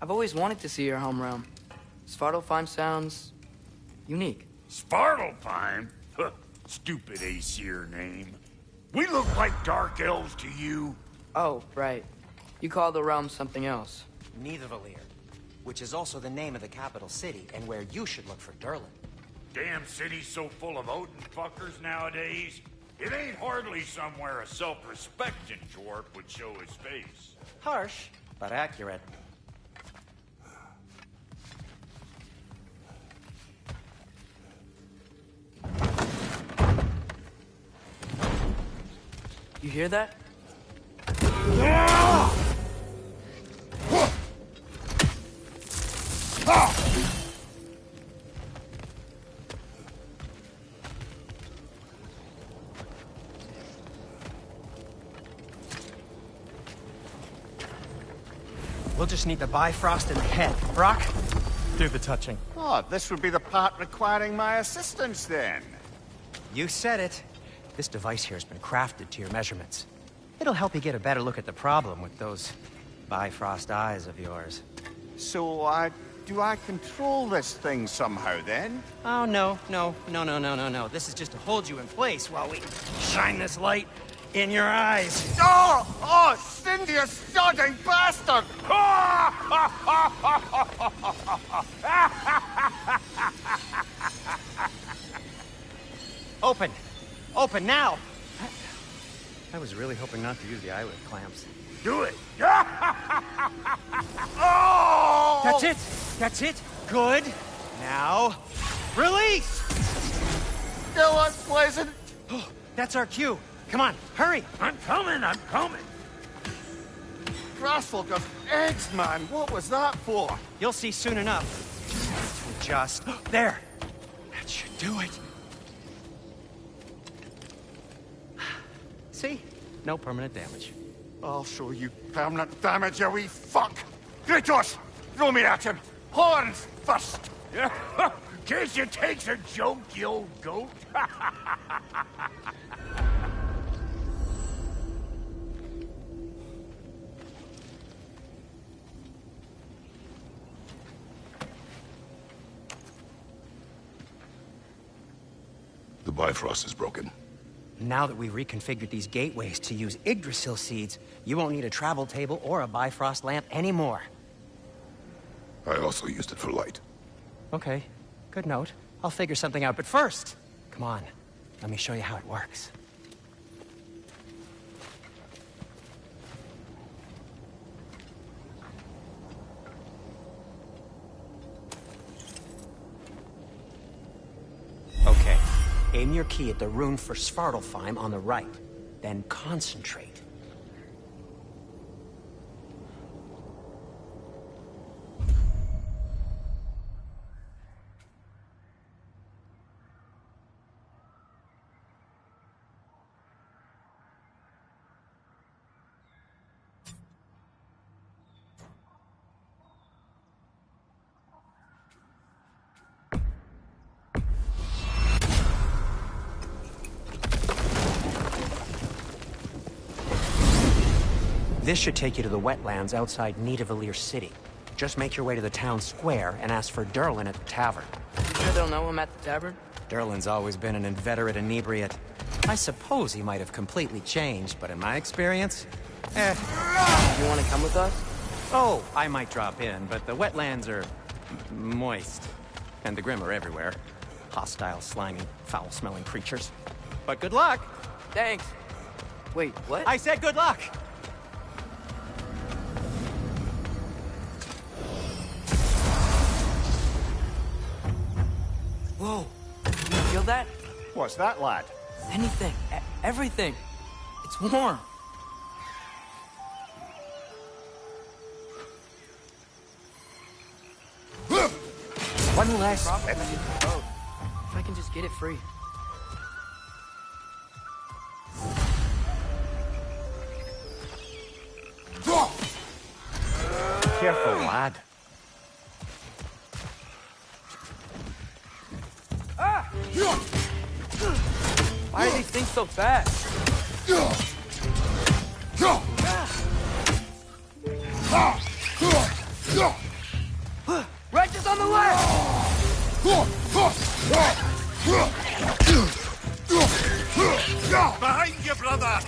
I've always wanted to see your home realm. Svartalfheim sounds... unique. Svartalfheim? Huh, stupid Aesir name. We look like dark elves to you? Oh, right. You call the realm something else. Nidavellir, which is also the name of the capital city, and where you should look for Durlin. Damn city's so full of Odin fuckers nowadays. It ain't hardly somewhere a self-respecting dwarf would show his face. Harsh, but accurate. You hear that? We'll just need the Bifrost in the head. Brock, do the touching. Oh, this would be the part requiring my assistance, then. You said it. This device here has been crafted to your measurements. It'll help you get a better look at the problem with those Bifrost eyes of yours. So, do I control this thing somehow, then? Oh, no. This is just to hold you in place while we shine this light in your eyes. Oh, Cindy, you sodding bastard! Open! Open now! I was really hoping not to use the eyelid clamps. Do it! Oh! That's it! That's it! Good! Now, release! Still unpleasant. Oh, that's our cue. Come on, hurry! I'm coming! Grassful of eggs, man. What was that for? You'll see soon enough. Just... there! That should do it. See? No permanent damage. I'll show you permanent damage, you wee fuck! Kratos! Throw me at him! Horns first! Guess you takes a joke, you old goat. The Bifrost is broken. Now that we've reconfigured these gateways to use Yggdrasil seeds, you won't need a travel table or a Bifrost lamp anymore. I also used it for light. Okay, good note. I'll figure something out, but first, come on, let me show you how it works. Okay, aim your key at the rune for Svartalfheim on the right, then concentrate. This should take you to the wetlands outside Nidavellir City. Just make your way to the town square and ask for Durlin at the tavern. You sure they'll know him at the tavern? Durlin's always been an inveterate inebriate. I suppose he might have completely changed, but in my experience, You want to come with us? Oh, I might drop in, but the wetlands are moist. And the Grim are everywhere. Hostile, slimy, foul-smelling creatures. But good luck! Thanks. Wait, what? I said good luck! Whoa. You feel that? What's that, lad? Anything. Everything. It's warm. One last step. If I can just get it free. Careful, lad. Why are these things so fast? Behind you, brother!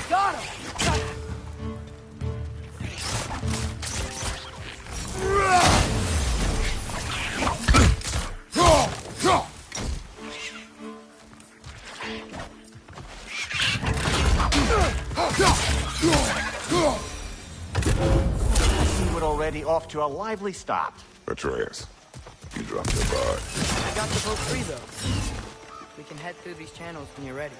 Got him! We're already off to a lively start. Atreus, you dropped your guard. I got the boat free, though. We can head through these channels when you're ready.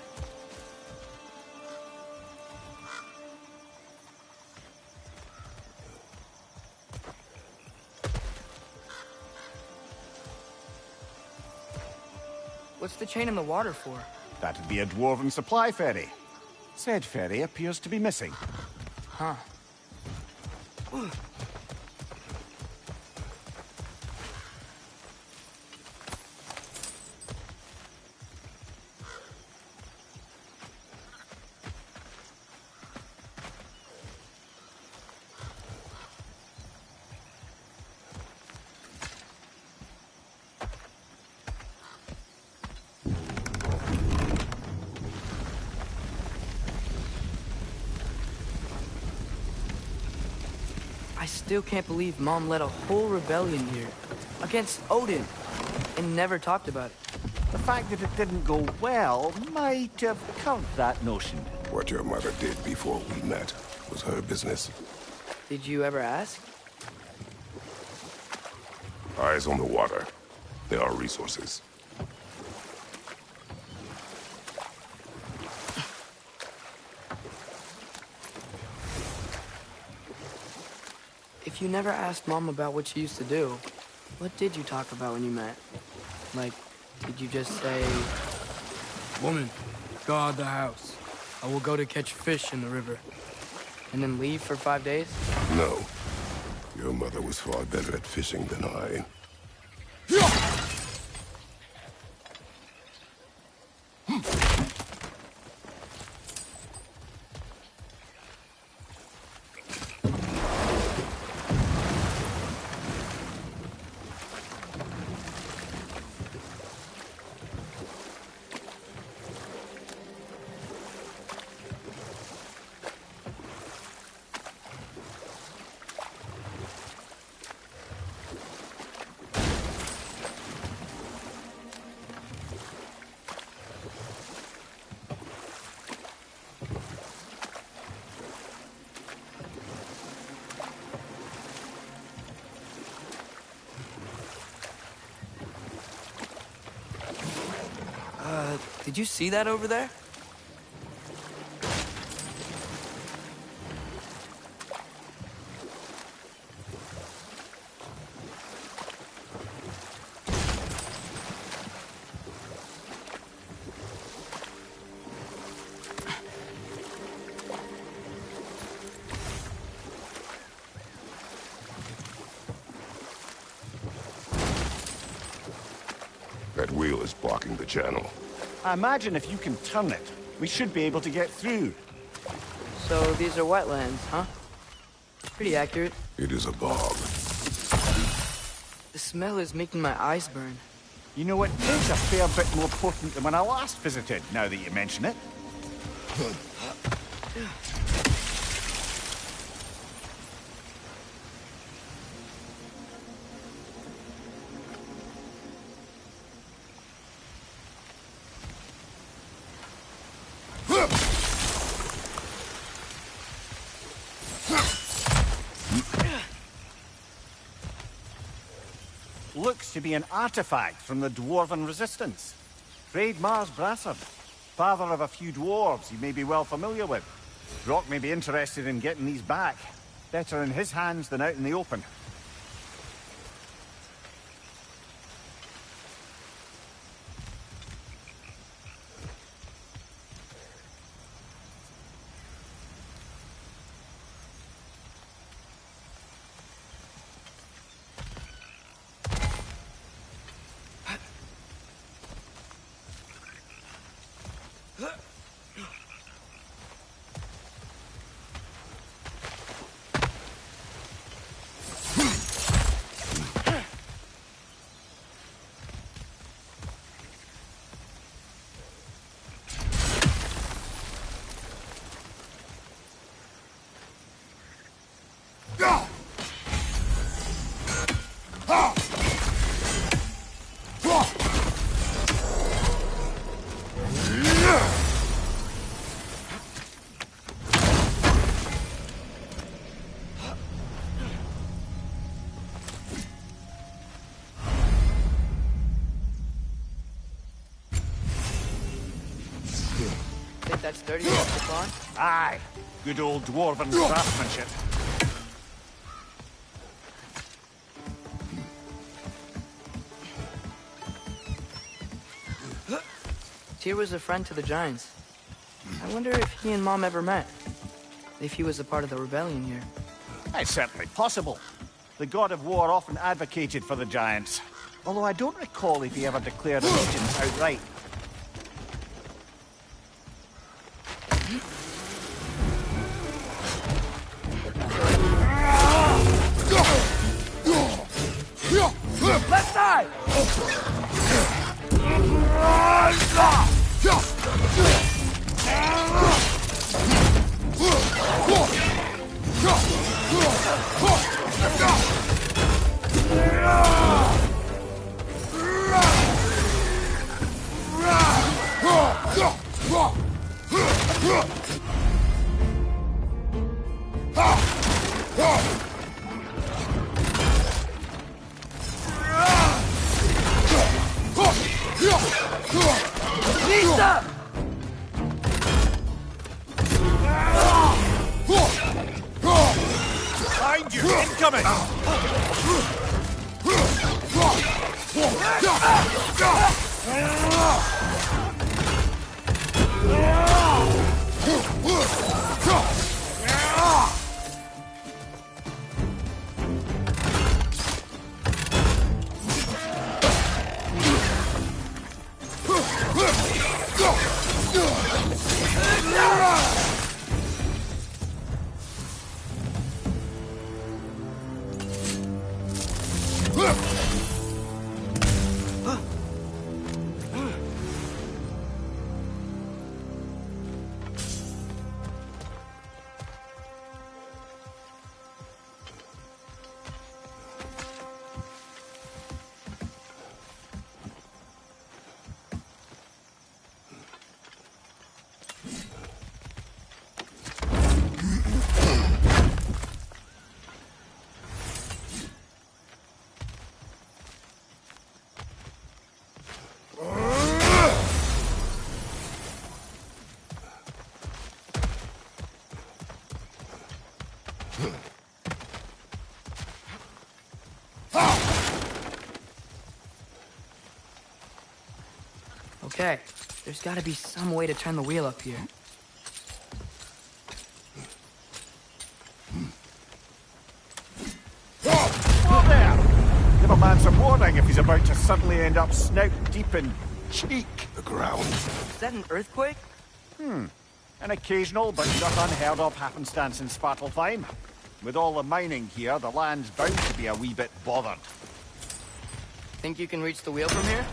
What's the chain in the water for? That'd be a dwarven supply ferry. Said ferry appears to be missing. Huh. I still can't believe Mom led a whole rebellion here against Odin and never talked about it. The fact that it didn't go well might have curbed that notion. What your mother did before we met was her business. Did you ever ask? Eyes on the water. There are resources. If you never asked Mom about what she used to do, what did you talk about when you met? Like, did you just say, "Woman, guard the house. I will go to catch fish in the river," and then leave for 5 days? No. Your mother was far better at fishing than I. Did you see that over there? That wheel is blocking the channel. I imagine if you can turn it, we should be able to get through. So these are wetlands, huh? Pretty accurate. It is a bog. The smell is making my eyes burn. You know, it is a fair bit more potent than when I last visited, now that you mention it. Looks to be an artifact from the Dwarven Resistance. Trade Mars Brassard, father of a few dwarves you may be well familiar with. Brock may be interested in getting these back. Better in his hands than out in the open. that sturdy enough to climb? Aye. Good old dwarven craftsmanship. Tyr was a friend to the Giants. I wonder if he and Mom ever met. If he was a part of the rebellion here. It's certainly possible. The god of war often advocated for the Giants. Although I don't recall if he ever declared allegiance outright. Left side! Lisa! Behind you! Incoming! Okay, there's gotta be some way to turn the wheel up here. Whoa there! Give a man some warning if he's about to suddenly end up snout deep in cheek. The ground. Is that an earthquake? An occasional but not unheard of happenstance in Svartalfheim. With all the mining here, the land's bound to be a wee bit bothered. Think you can reach the wheel from here?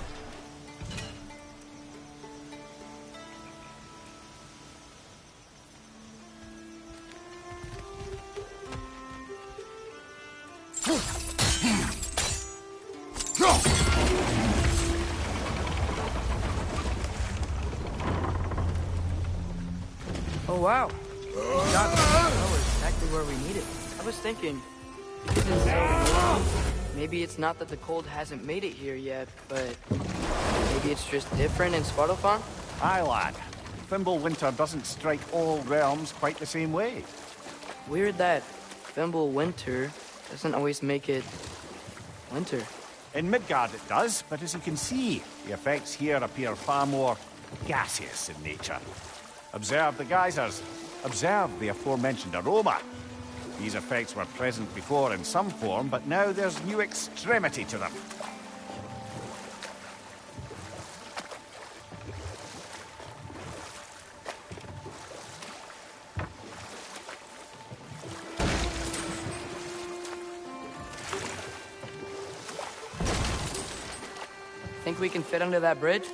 Oh wow. These dots are exactly where we need it. I was thinking, because it's so warm, maybe it's not that the cold hasn't made it here yet, but maybe it's just different in Svartalfheim? Aye, lad. Thimble winter doesn't strike all realms quite the same way. Weird that Thimble winter doesn't always make it winter. In Midgard it does, but as you can see, the effects here appear far more gaseous in nature. Observe the geysers. Observe the aforementioned aroma. These effects were present before in some form, but now there's new extremity to them. Think we can fit under that bridge?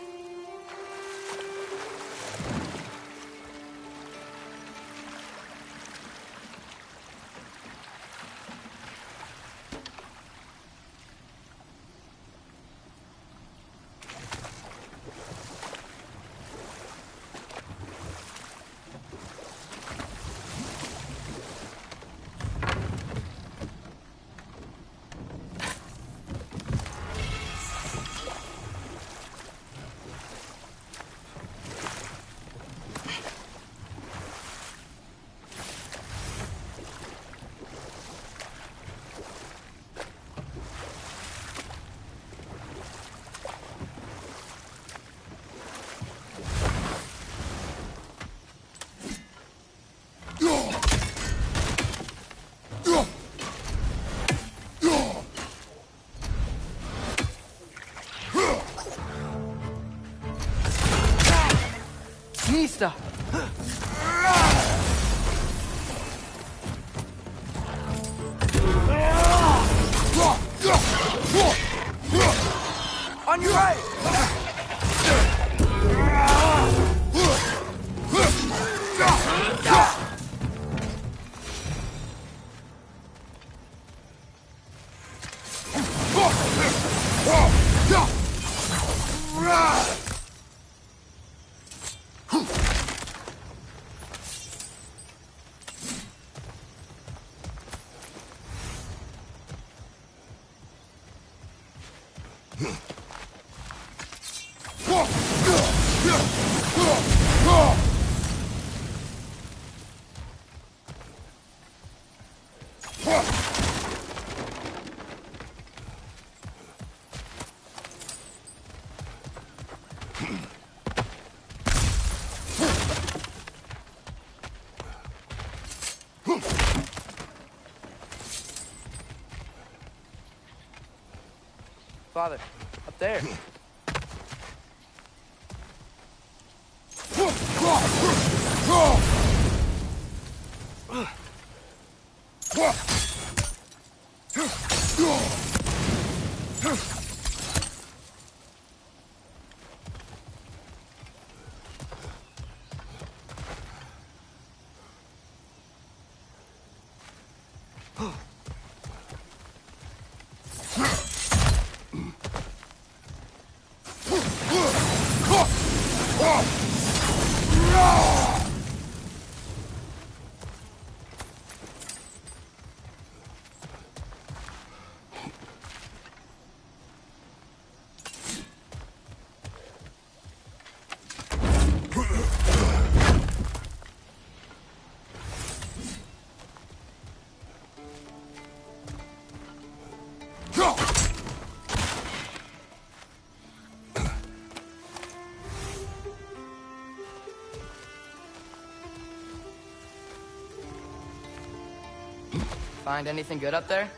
On your right! Father, up there. Find anything good up there?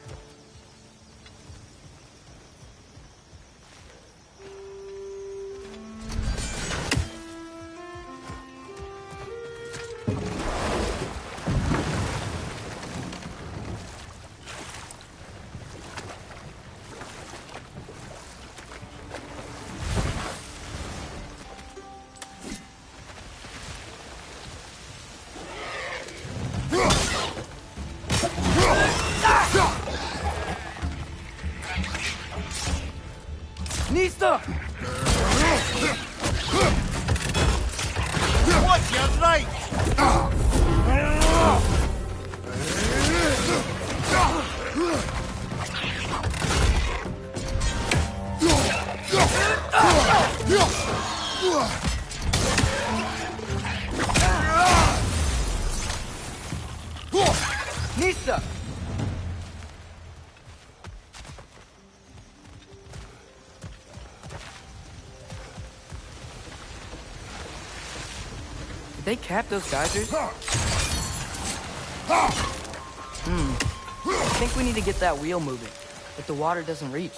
Nista! Watch your right! Nista! Did they cap those geysers? I think we need to get that wheel moving, but the water doesn't reach.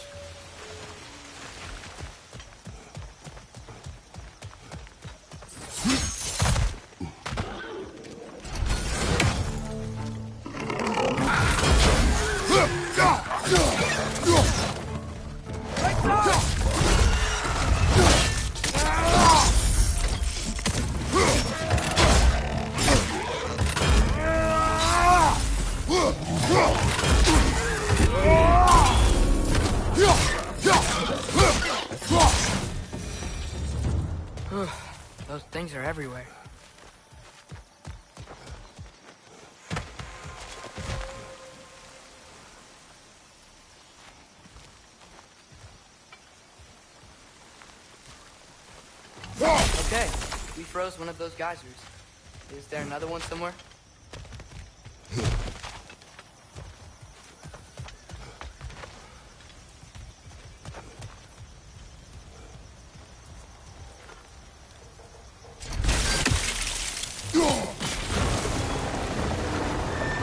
Those things are everywhere. Okay, we froze one of those geysers. Is there another one somewhere?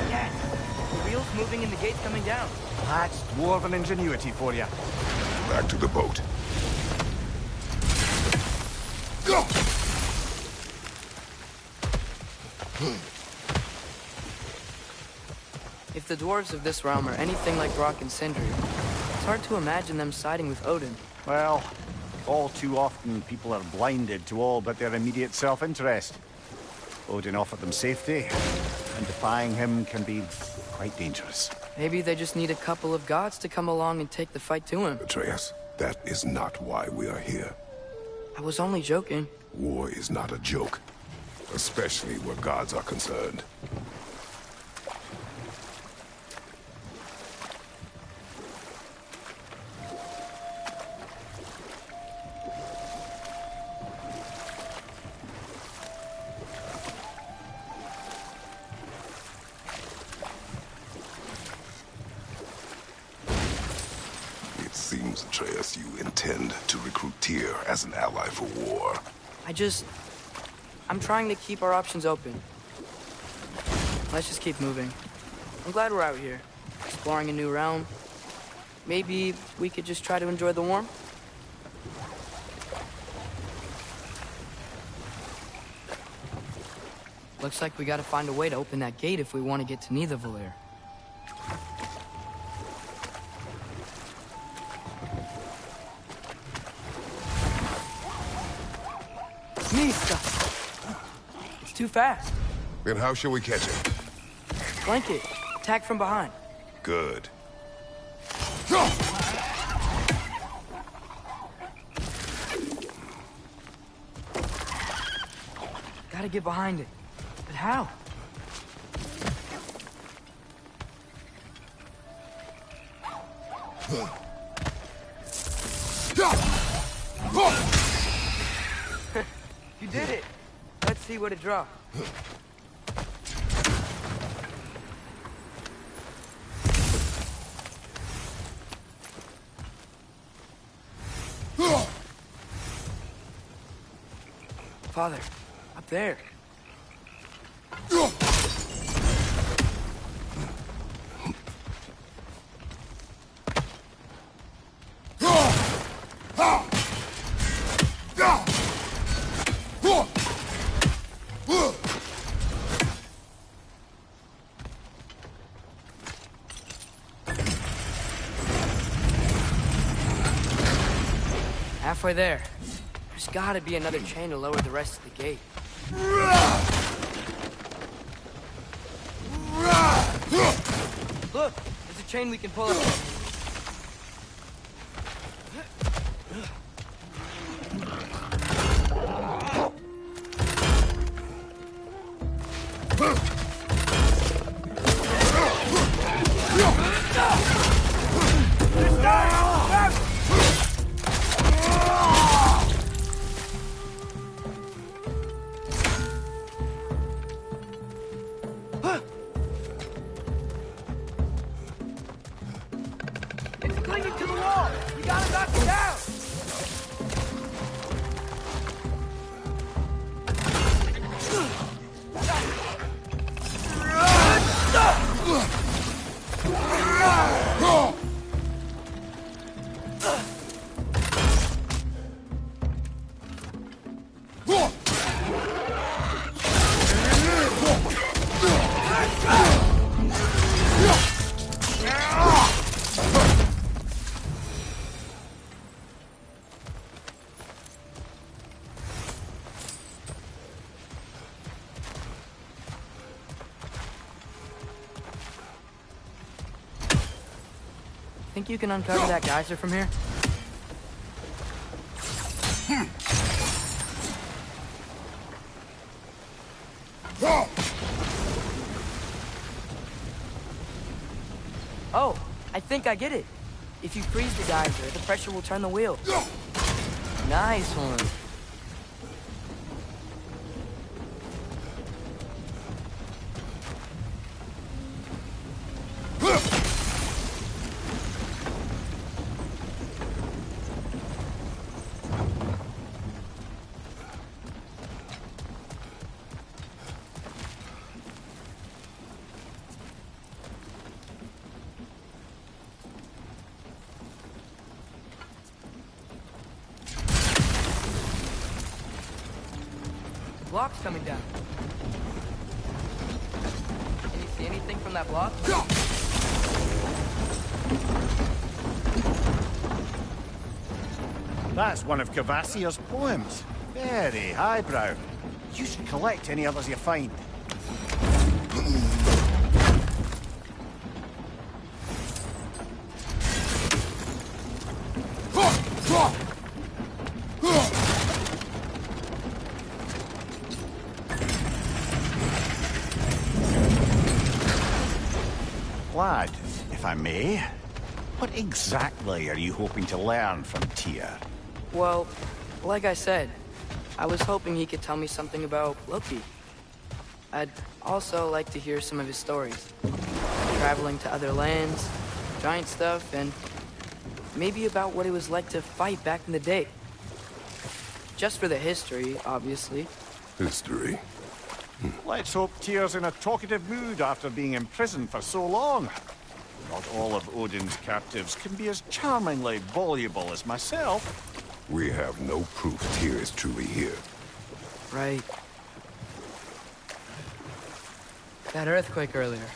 Yes! The wheel's moving and the gate's coming down. That's dwarven ingenuity for you. Back to the boat. If the dwarves of this realm are anything like Rock and Sindri, it's hard to imagine them siding with Odin. Well, all too often people are blinded to all but their immediate self-interest. Odin offered them safety, and defying him can be quite dangerous. Maybe they just need a couple of gods to come along and take the fight to him. Atreus, that is not why we are here. I was only joking. War is not a joke, especially where gods are concerned. It seems, Atreus, you intend to recruit Tyr as an ally for war. I'm trying to keep our options open. Let's just keep moving. I'm glad we're out here, exploring a new realm. Maybe we could just try to enjoy the warmth? Looks like we gotta find a way to open that gate if we want to get to Nidavellir. Mista! It's too fast. Then how shall we catch it? Flank it. Attack from behind. Good. Gotta get behind it. But how? You did it! Let's see what it dropped. Father, up there. Halfway there. There's gotta be another chain to lower the rest of the gate. Look, there's a chain we can pull up. It's clinging to the wall! You gotta knock it down! Think you can uncover that geyser from here? Oh, I think I get it. If you freeze the geyser, the pressure will turn the wheel. Nice one. Blocks coming down. from that block? That's one of Cavassier's poems. Very highbrow. You should collect any others you find. Lad, if I may, what exactly are you hoping to learn from Tyr? Well, like I said, I was hoping he could tell me something about Loki. I'd also like to hear some of his stories. Traveling to other lands, giant stuff, and maybe about what it was like to fight back in the day. Just for the history, obviously. History. Let's hope Tyr's in a talkative mood after being imprisoned for so long. Not all of Odin's captives can be as charmingly voluble as myself. We have no proof Tyr is truly here. Right. That earthquake earlier.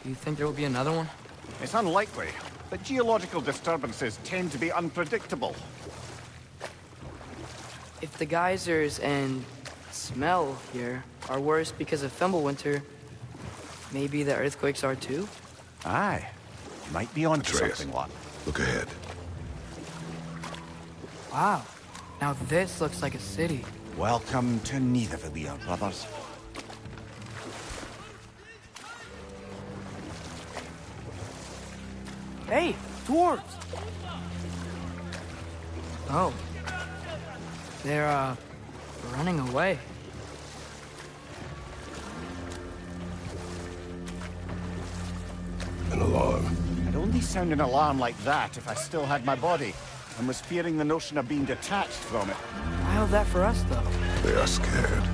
Do you think there will be another one? It's unlikely, but geological disturbances tend to be unpredictable. If the geysers and smell here are worse because of Fimbulwinter, maybe the earthquakes are too? Aye. Might be onto Atreus, something, lot. look ahead. Wow. Now this looks like a city. Welcome to Nidavellir, brothers. Hey, dwarves! Oh. They're, running away. An alarm. I'd only sound an alarm like that if I still had my body, and was fearing the notion of being detached from it. Why held that for us, though? They are scared.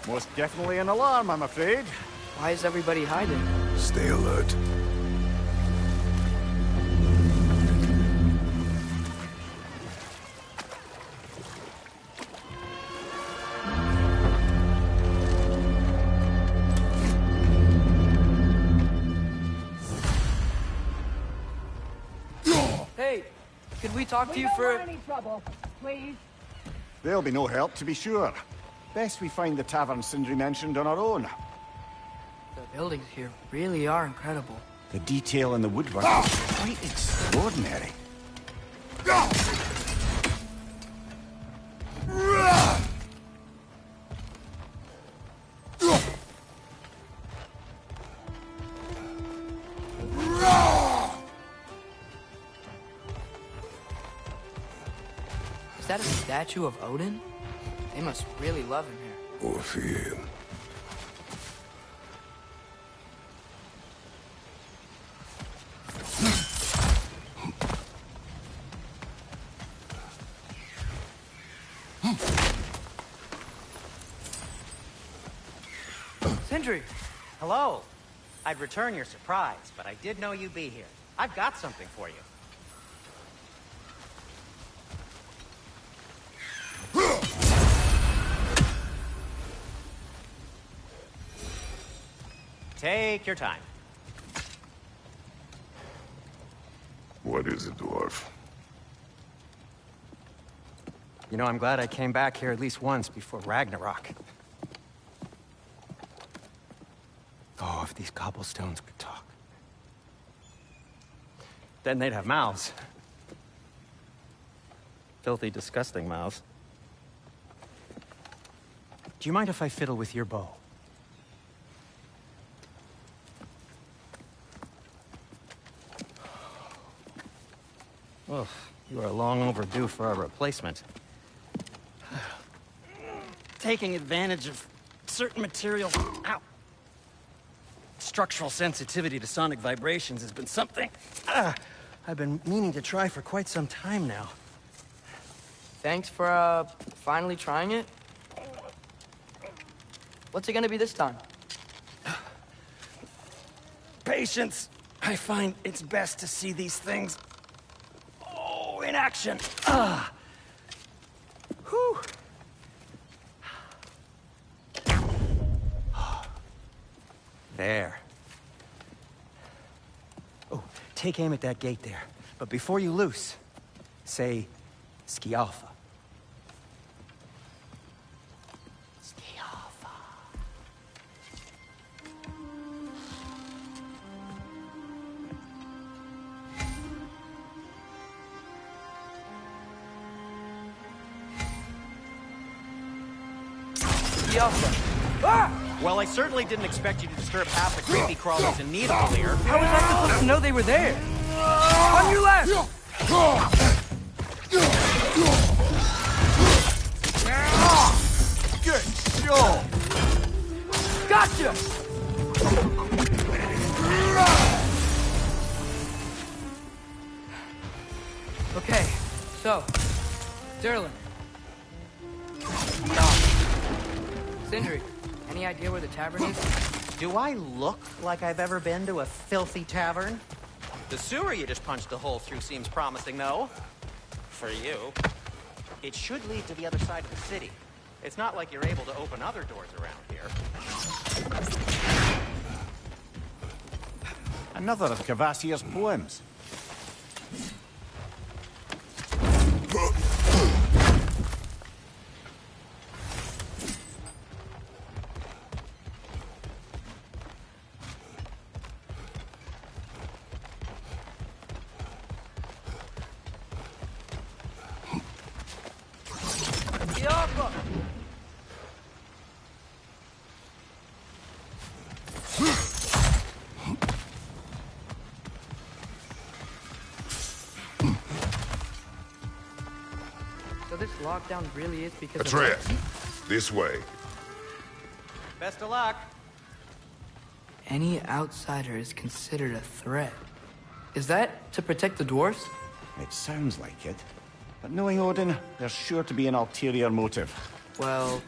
Most definitely an alarm, I'm afraid. Why is everybody hiding? Stay alert. Hey, could we talk to you for... any trouble, please. There'll be no help, to be sure. Best we find the tavern Sindri mentioned on our own. The buildings here really are incredible. The detail in the woodwork is quite extraordinary. Is that a statue of Odin? They must really love him here. Or fear him. Sindri! Hello. I'd return your surprise, but I did know you'd be here. I've got something for you. Take your time. What is it, dwarf? You know, I'm glad I came back here at least once before Ragnarok. Oh, if these cobblestones could talk. Then they'd have mouths. Filthy, disgusting mouths. Do you mind if I fiddle with your bow? Well, you are long overdue for a replacement. Taking advantage of certain materials. Ow! Structural sensitivity to sonic vibrations has been something I've been meaning to try for quite some time now. Thanks for, finally trying it. What's it gonna be this time? Patience. I find it's best to see these things in action. Whew. There. Oh, take aim at that gate there. But before you loose, say, Skialfa. Skialfa. Skialfa. Ah! Well, I certainly didn't expect you to disturb half the creepy crawlers in Nidavellir here. How was I supposed to know they were there? On your left! Good show! Gotcha! Okay, so, Derlin. Sindri, any idea where the tavern is? Do I look like I've ever been to a filthy tavern? The sewer you just punched a hole through seems promising, though. For you. It should lead to the other side of the city. It's not like you're able to open other doors around here. Another of Cavassier's poems. So this lockdown really is because Atreus, this way. Best of luck. Any outsider is considered a threat. Is that to protect the dwarves? It sounds like it. But knowing Odin, there's sure to be an ulterior motive. Well,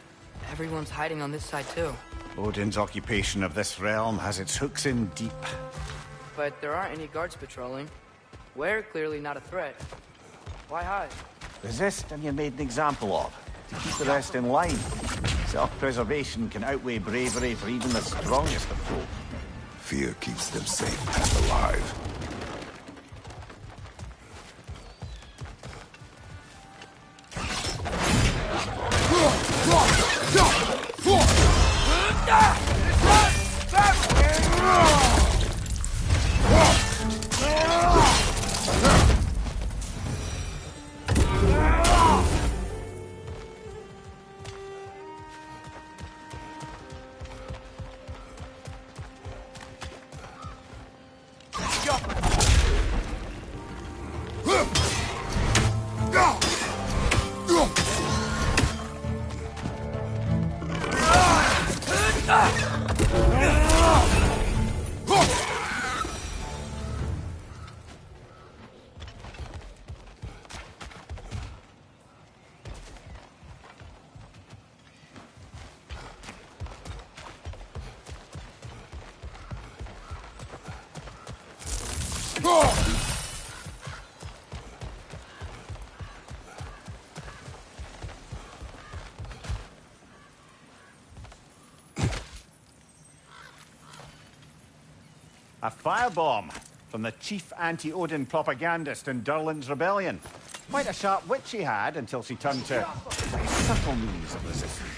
everyone's hiding on this side too. Odin's occupation of this realm has its hooks in deep. But there aren't any guards patrolling. We're clearly not a threat. Why hide? Resist and you're made an example of. To keep the rest in line. Self-preservation can outweigh bravery for even the strongest of folk. Fear keeps them safe and alive. A firebomb from the chief anti-Odin propagandist in Durlin's rebellion. Quite a sharp wit she had until she turned to subtle means of resistance.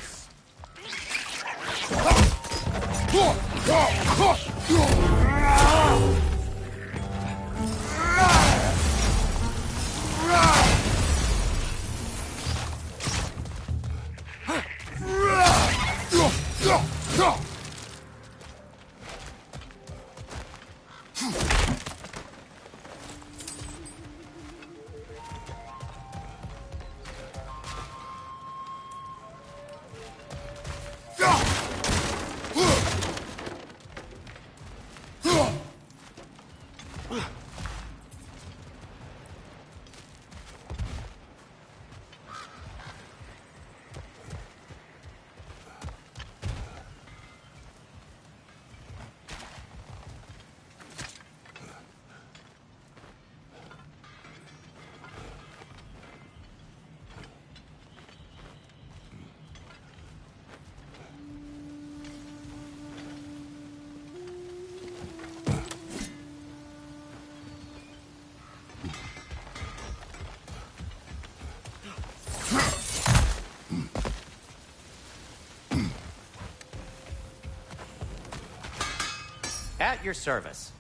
At your service.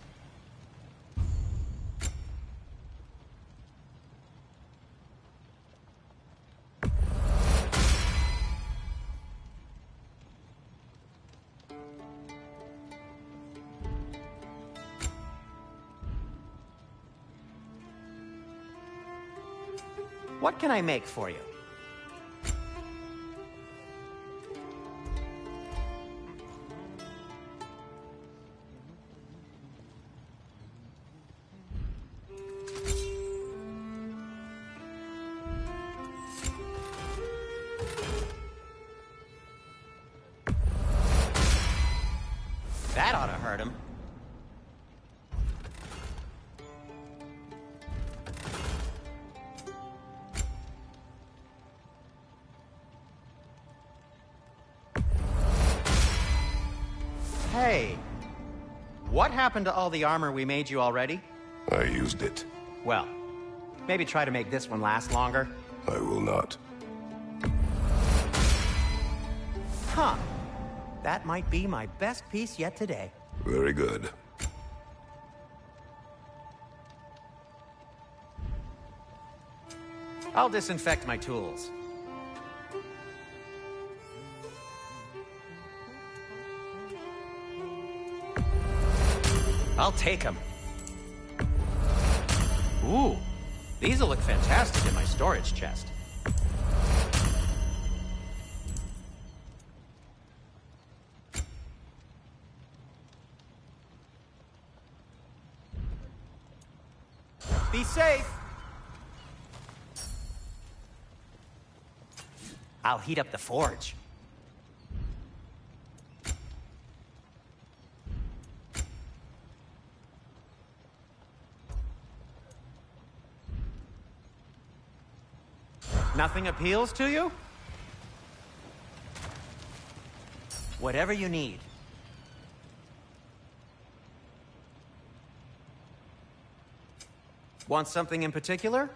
What can I make for you? That ought to hurt him. Hey, what happened to all the armor we made you already? I used it. Well, maybe try to make this one last longer. I will not. Huh. That might be my best piece yet today. Very good. I'll disinfect my tools. I'll take them. Ooh, these'll look fantastic in my storage chest. Be safe. I'll heat up the forge. Nothing appeals to you? Whatever you need. Want something in particular?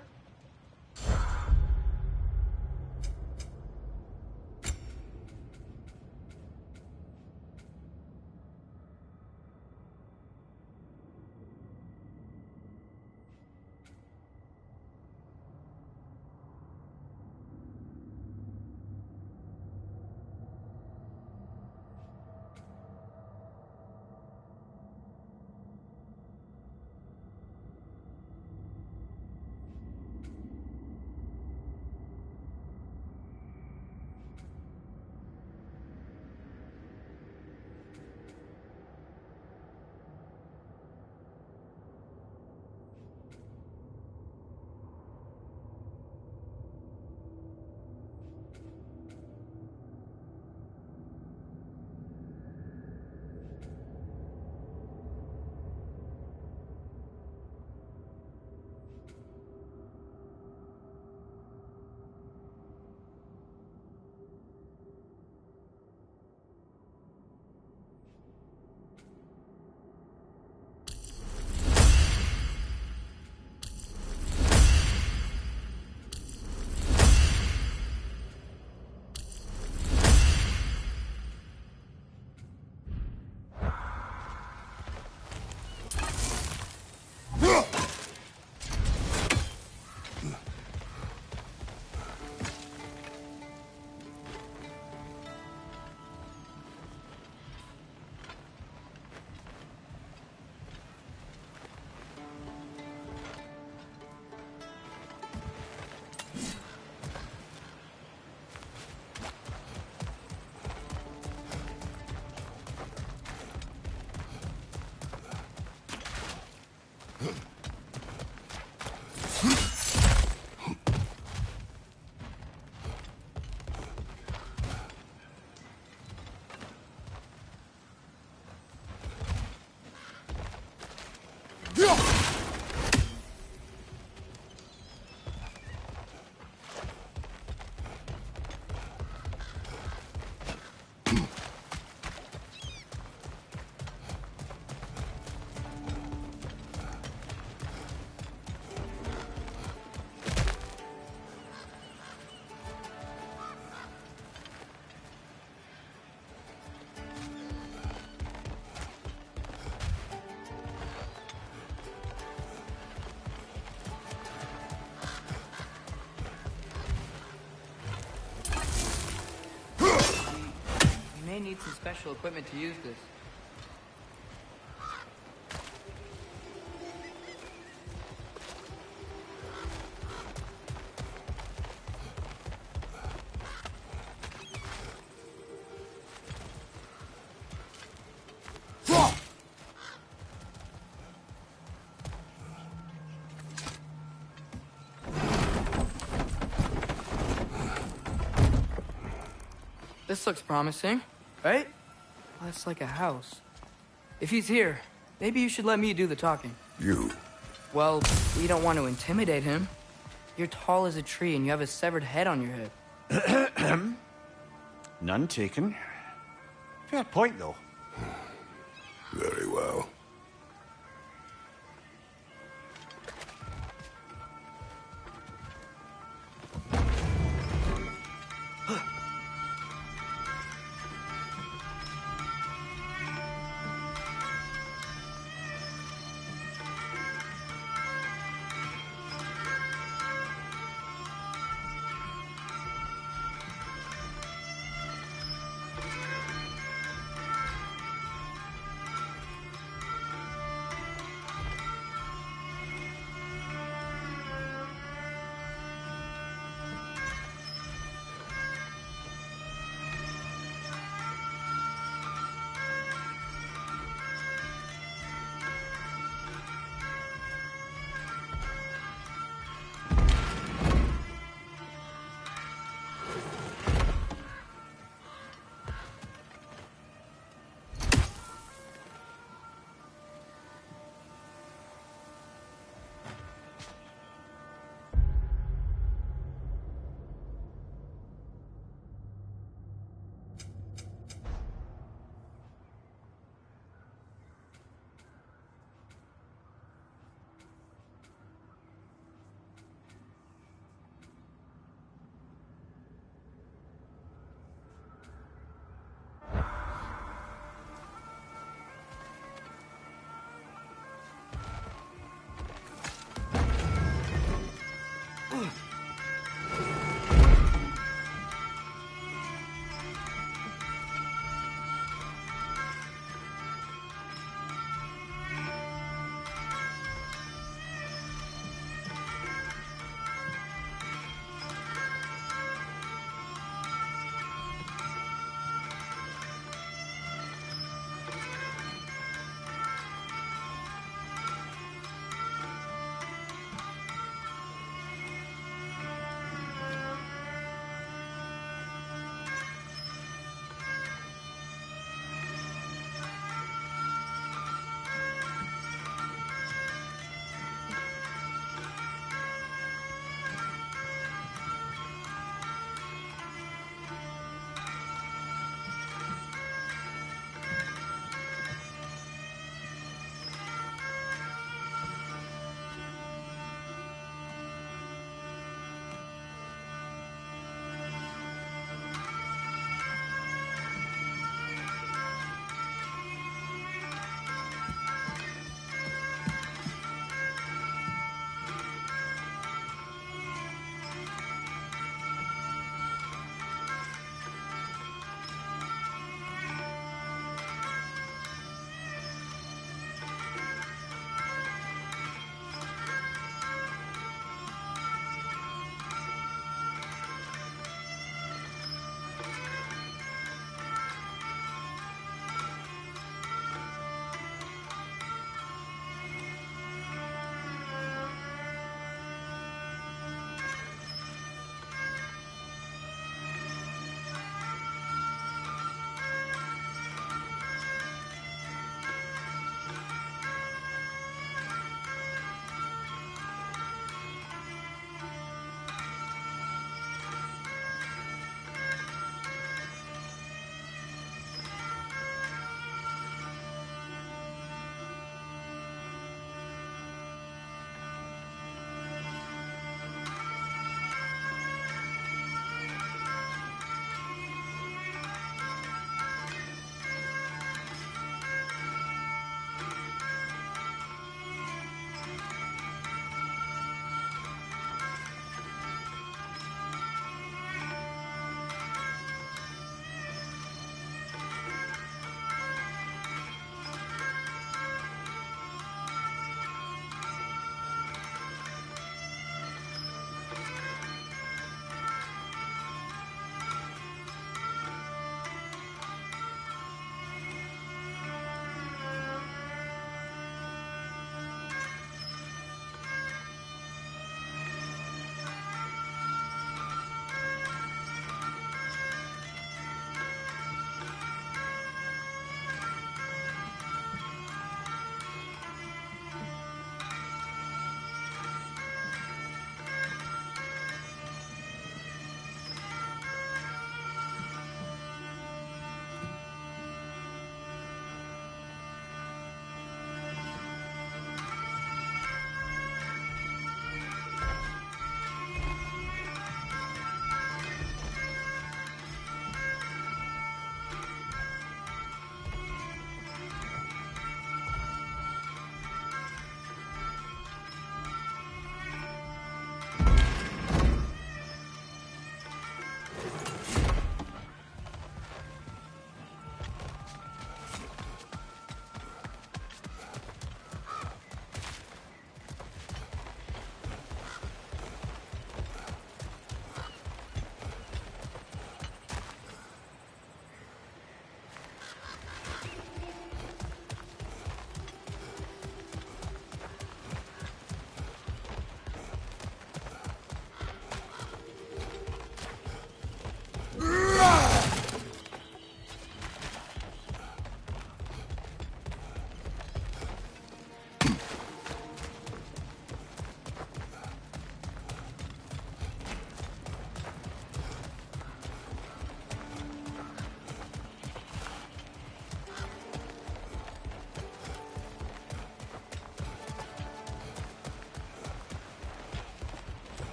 may need some special equipment to use this. This looks promising, right? Well, that's like a house. If he's here, maybe you should let me do the talking. You. Well, we don't want to intimidate him. You're tall as a tree and you have a severed head on your head. None taken. Fair point, though. Very well.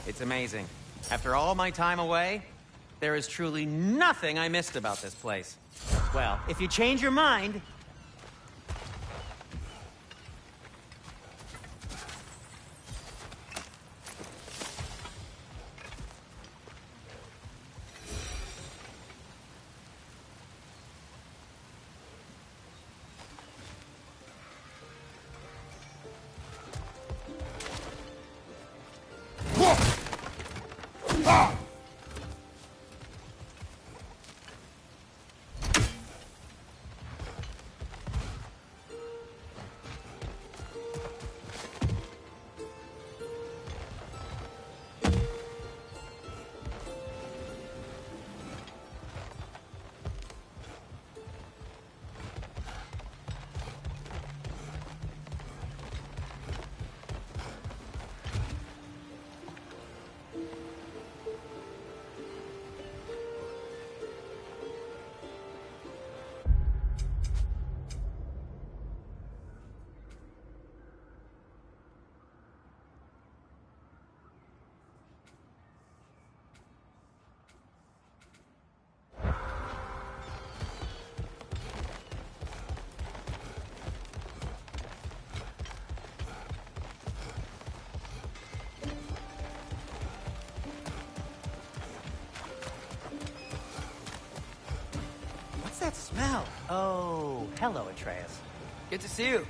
It's amazing. After all my time away, there is truly nothing I missed about this place. Well, if you change your mind... What's that smell? Oh, hello, Atreus. Good to see you.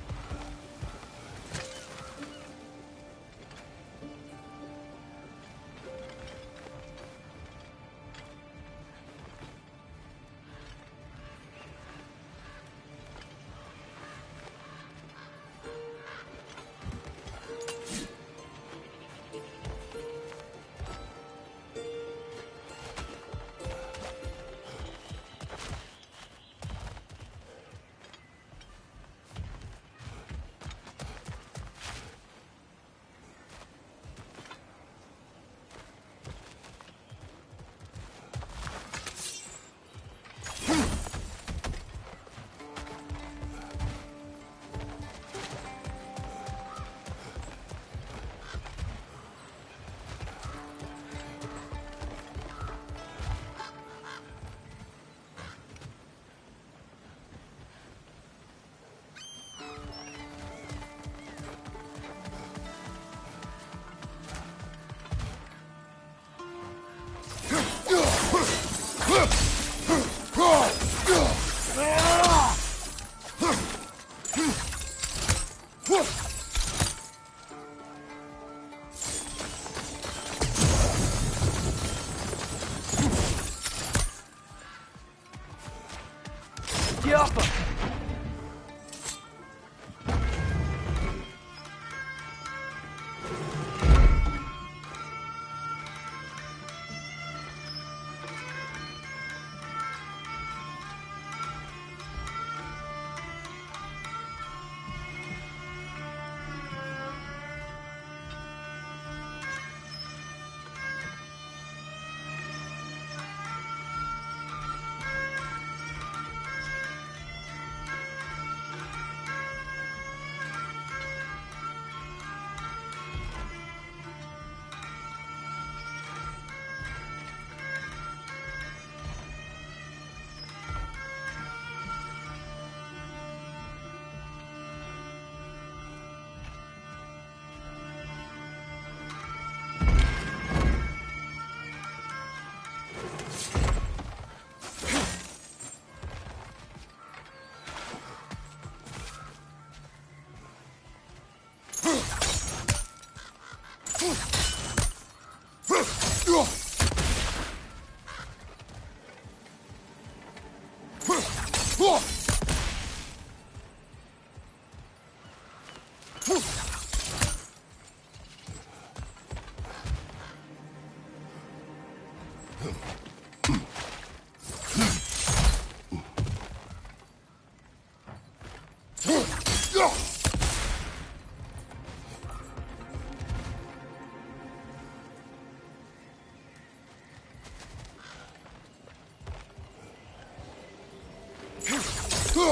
We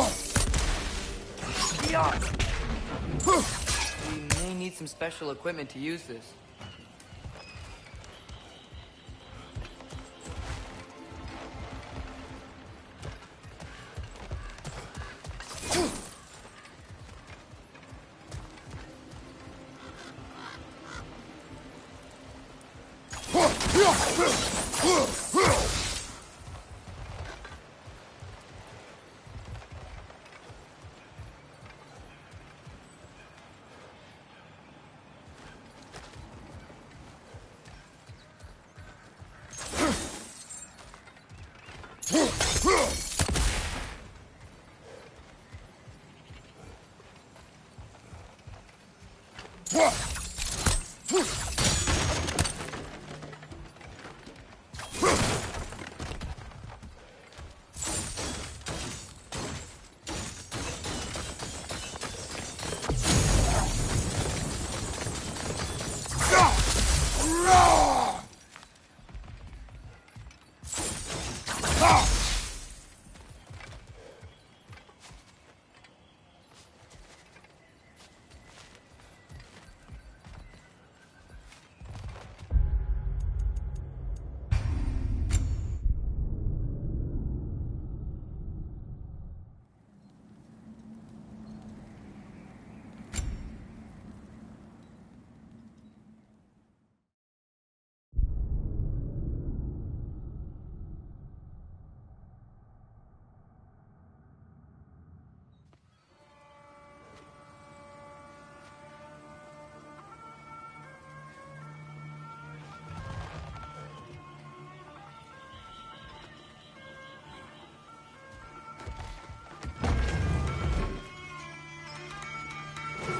may need some special equipment to use this.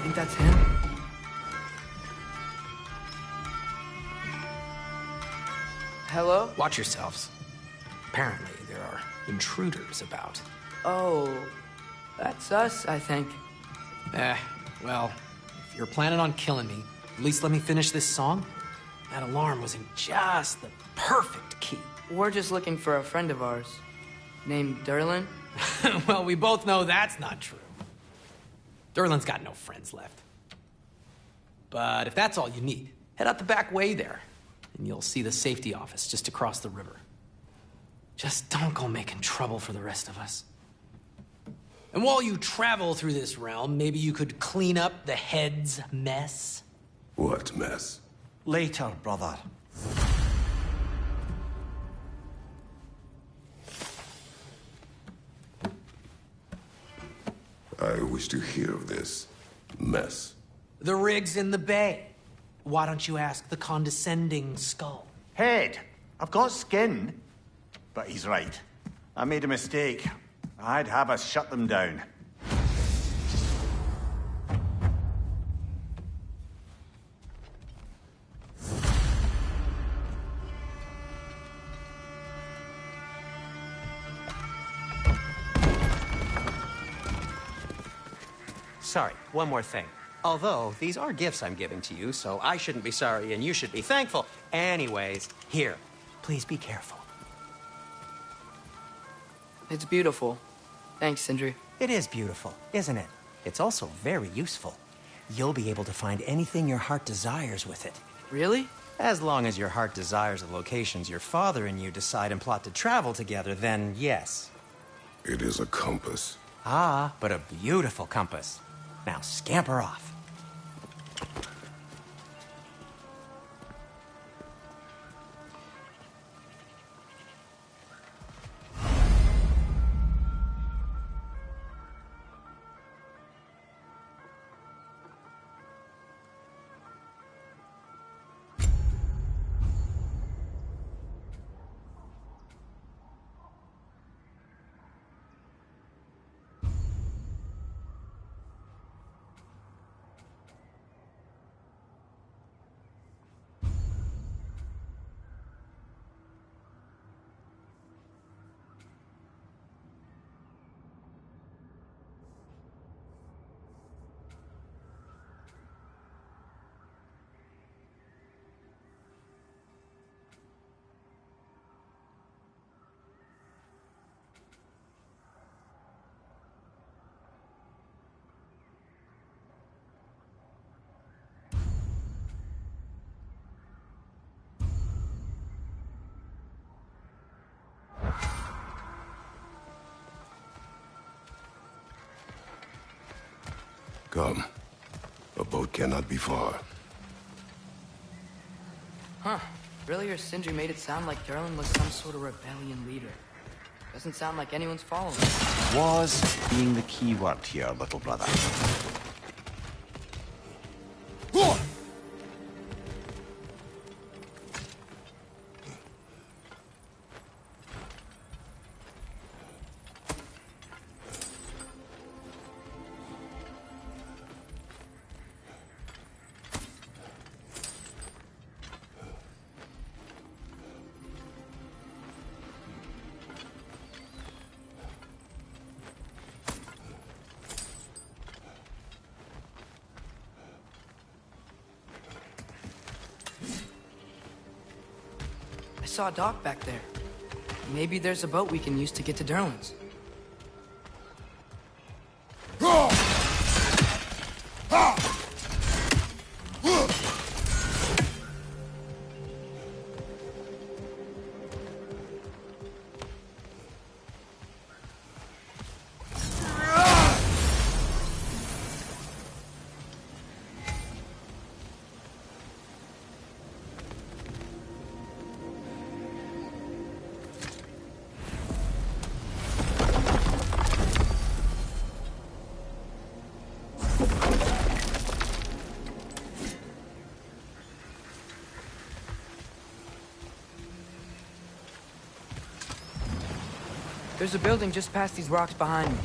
Think that's him? Hello? Watch yourselves. Apparently, there are intruders about. Oh, that's us, I think. Well, if you're planning on killing me, at least let me finish this song. That alarm was in just the perfect key. We're just looking for a friend of ours, named Derlin. Well, we both know that's not true. Derlin's got no friends left. But if that's all you need, head out the back way there, and you'll see the safety office just across the river. Just don't go making trouble for the rest of us. And while you travel through this realm, maybe you could clean up the head's mess? What mess? Later, brother. I wish to hear of this mess. The rig's in the bay. Why don't you ask the condescending skull? Head, I've got skin. But he's right. I made a mistake. I'd have us shut them down. Sorry, one more thing. Although, these are gifts I'm giving to you, so I shouldn't be sorry and you should be thankful. Anyways, here, please be careful. It's beautiful. Thanks, Sindri. It is beautiful, isn't it? It's also very useful. You'll be able to find anything your heart desires with it. Really? As long as your heart desires the locations your father and you decide and plot to travel together, then yes. It is a compass. Ah, but a beautiful compass. Now scamper off. Come. A boat cannot be far. Huh. Earlier, Sindri made it sound like Durlin was some sort of rebellion leader. Doesn't sound like anyone's following. Was being the key word here, little brother. I saw a dock back there. Maybe there's a boat we can use to get to Durlin's. There's a building just past these rocks behind me.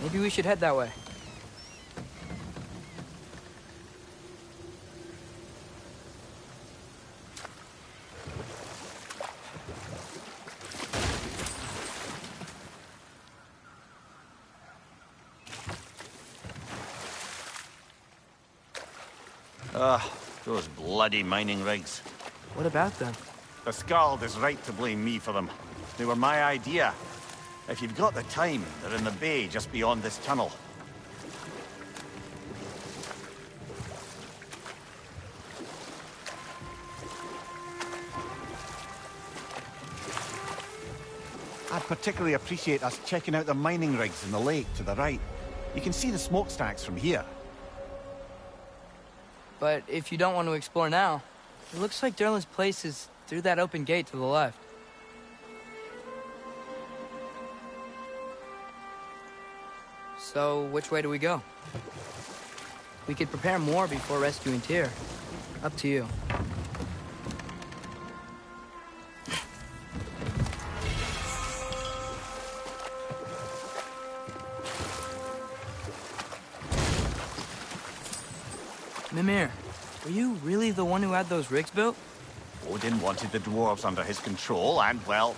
Maybe we should head that way. Those bloody mining rigs. What about them? The Skald is right to blame me for them. They were my idea. If you've got the time, they're in the bay just beyond this tunnel. I'd particularly appreciate us checking out the mining rigs in the lake to the right. You can see the smokestacks from here. But if you don't want to explore now, it looks like Durlin's place is through that open gate to the left. So, which way do we go? We could prepare more before rescuing Tyr. Up to you. Mimir, were you really the one who had those rigs built? Odin wanted the dwarves under his control, and, well,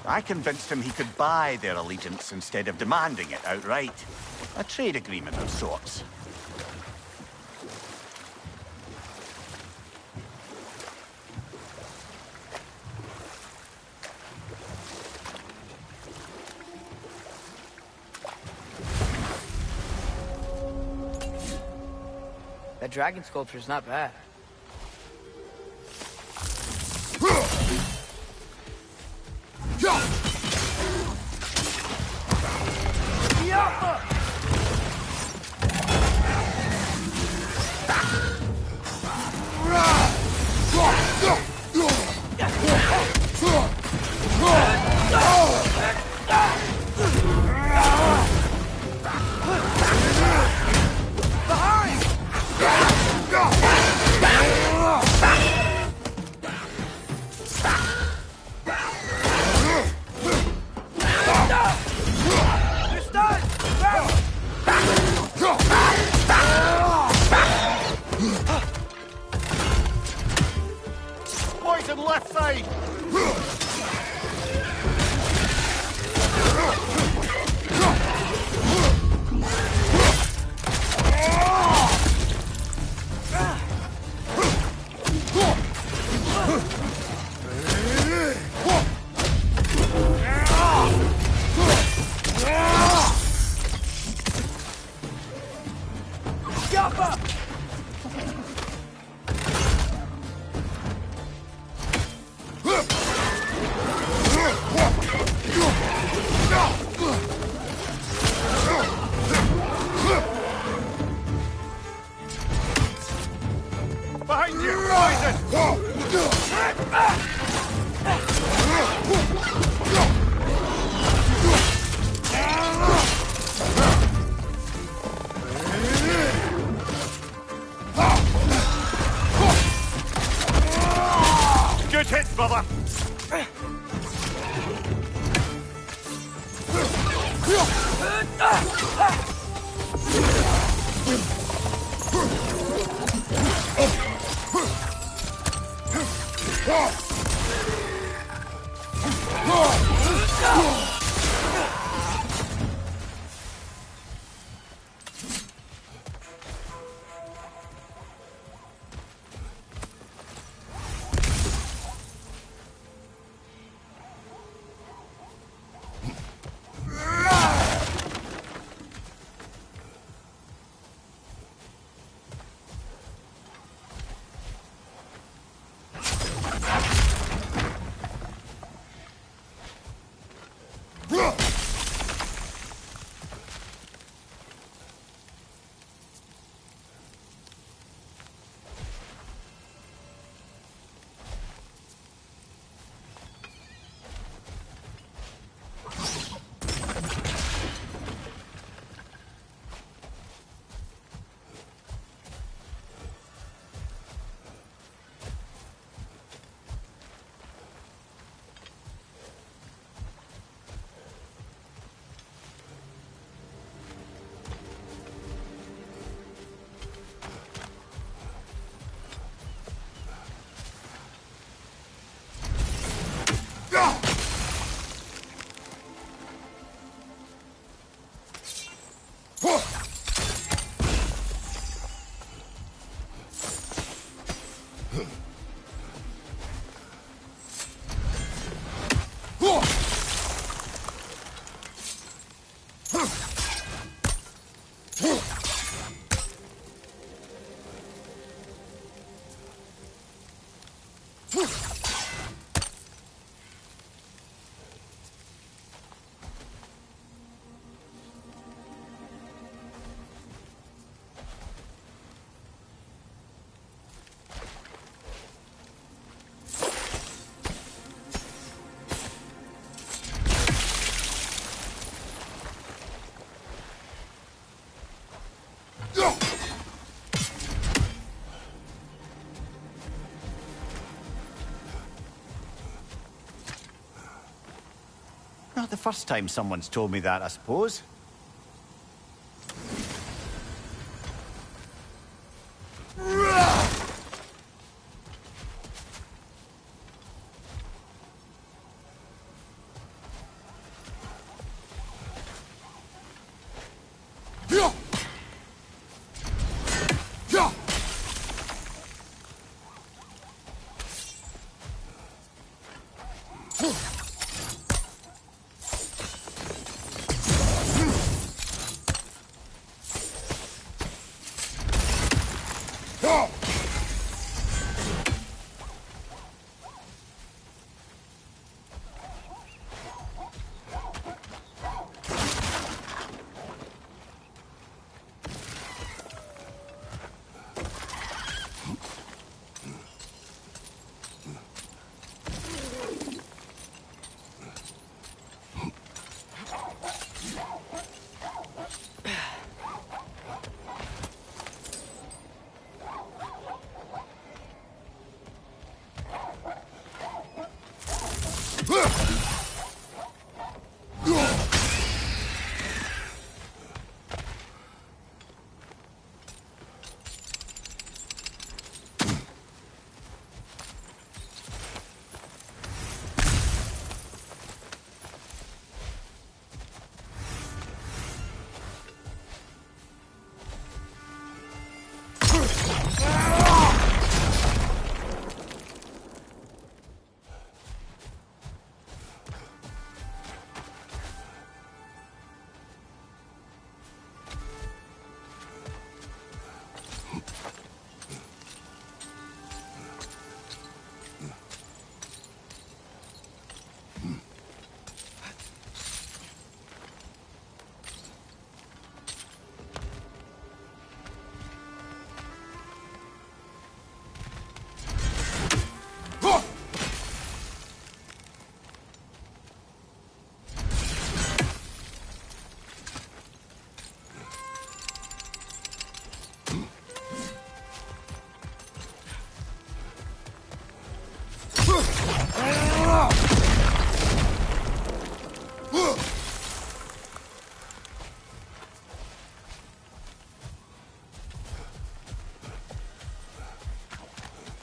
I convinced him he could buy their allegiance instead of demanding it outright. A trade agreement of sorts. That dragon sculpture's not bad. Poison left side! Behind you! Poison! Good hits, brother! Not the first time someone's told me that, I suppose.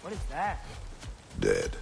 What is that? Dead.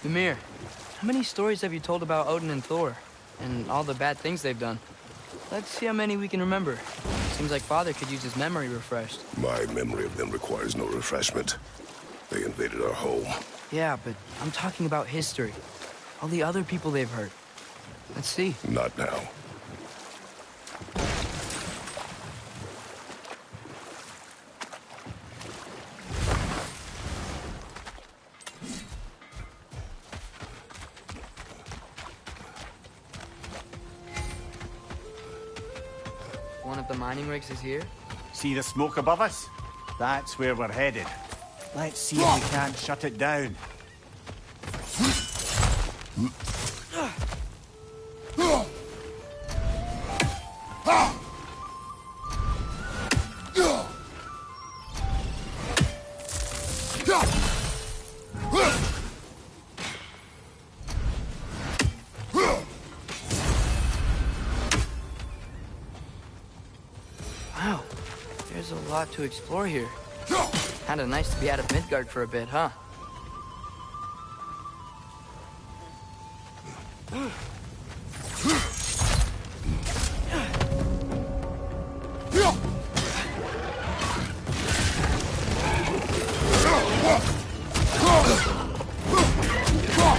Ymir, how many stories have you told about Odin and Thor? And all the bad things they've done? Let's see how many we can remember. Seems like Father could use his memory refreshed. My memory of them requires no refreshment. They invaded our home. Yeah, but I'm talking about history. All the other people they've hurt. Let's see. Not now. One of the mining rigs is here? See the smoke above us? That's where we're headed. Let's see if we can't shut it down. Wow, there's a lot to explore here. Kinda nice to be out of Midgard for a bit, huh?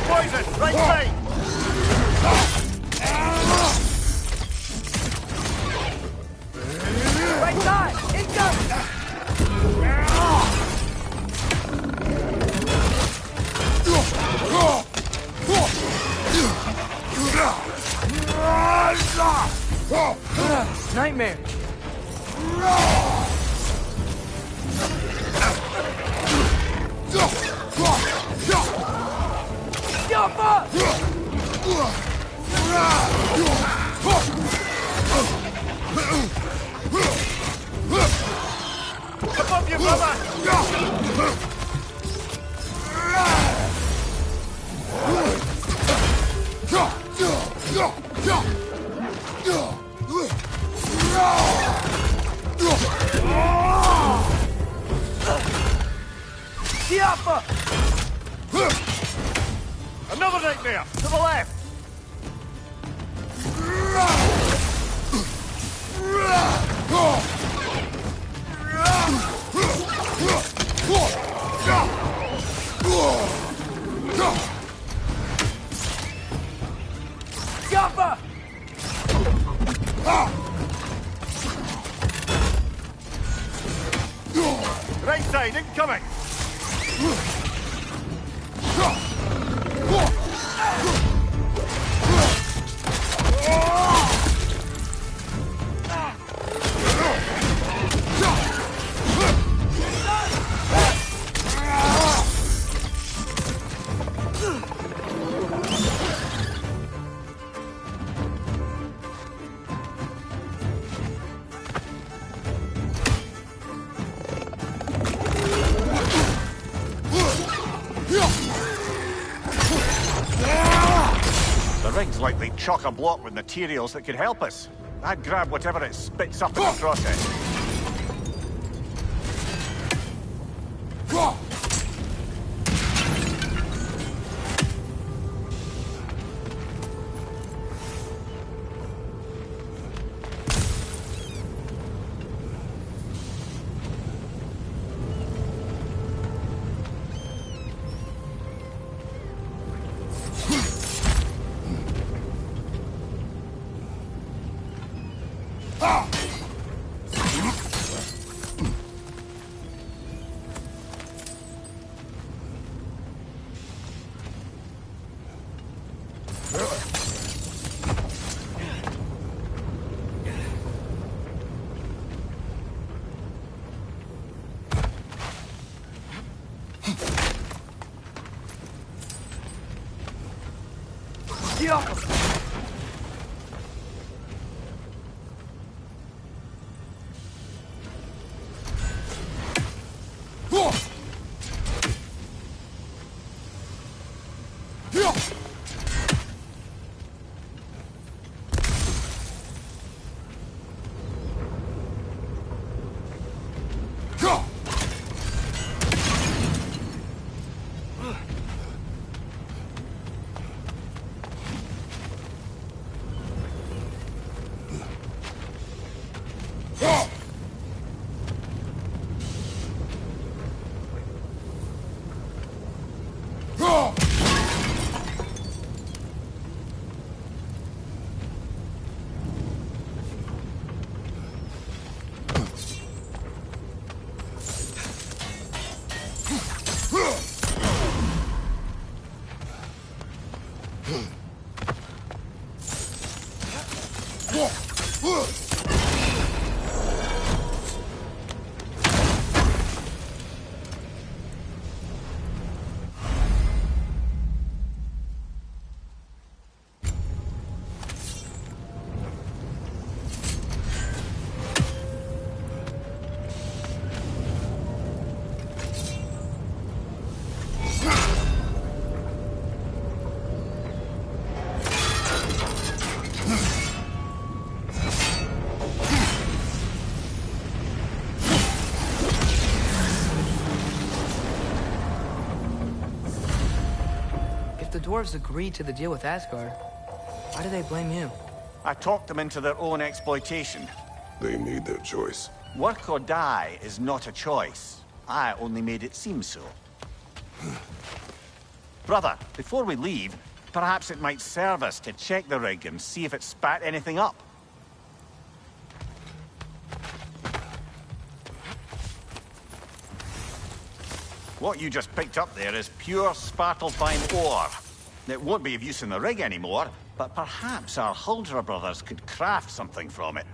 Poison! Right side! Right side! Incoming! Nightmare! Above you, brother! Tiapa! Another nightmare! To the left! Tiapa! Right side, incoming! The rig's likely chock-a-block with materials that could help us. I'd grab whatever it spits up in the process. Get off of me! If the dwarves agreed to the deal with Asgard, why do they blame you? I talked them into their own exploitation. They made their choice. Work or die is not a choice. I only made it seem so. Brother, before we leave, perhaps it might serve us to check the rig and see if it spat anything up. What you just picked up there is pure Spartalfine ore. It won't be of use in the rig anymore, but perhaps our Huldra brothers could craft something from it.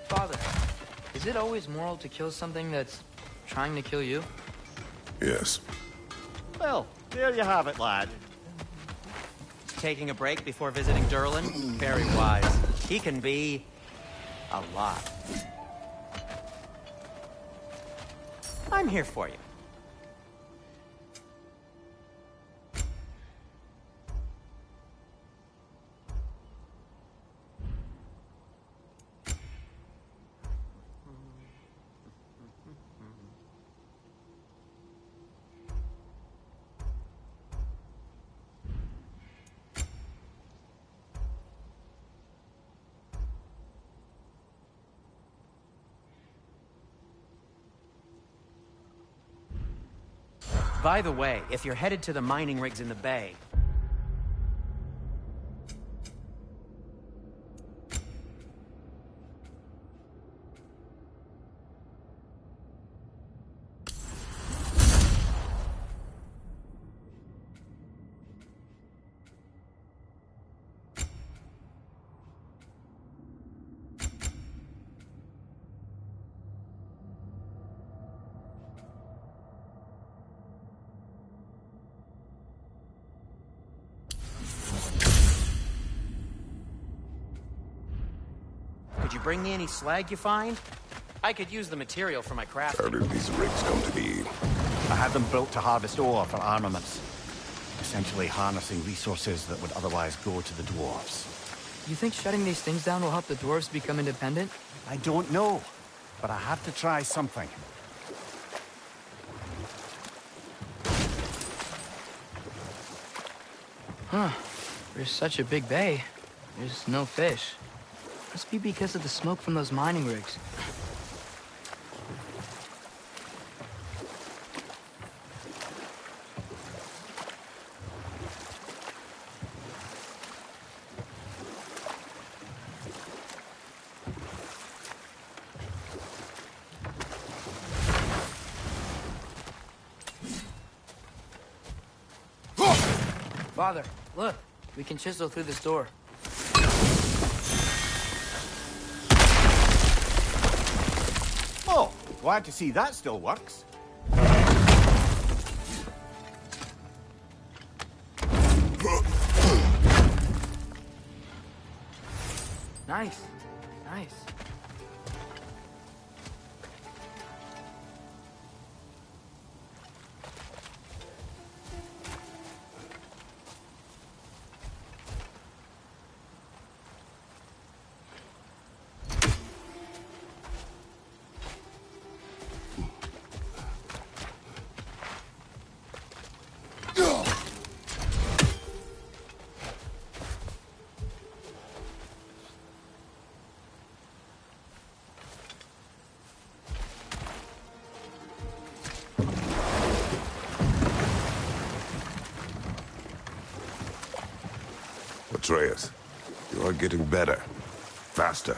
Father, is it always moral to kill something that's trying to kill you? Yes. Well, there you have it, lad. Taking a break before visiting Durlin? Very wise. He can be... a lot. I'm here for you. By the way, if you're headed to the mining rigs in the bay... Could you bring me any slag you find? I could use the material for my craft. How did these rigs come to be? I had them built to harvest ore for armaments. Essentially harnessing resources that would otherwise go to the dwarves. You think shutting these things down will help the dwarves become independent? I don't know, but I have to try something. Huh. There's such a big bay. There's no fish. Must be because of the smoke from those mining rigs. Father, look. We can chisel through this door. Oh, glad to see that still works. Nice. Nice. Atreus, you are getting better. Faster.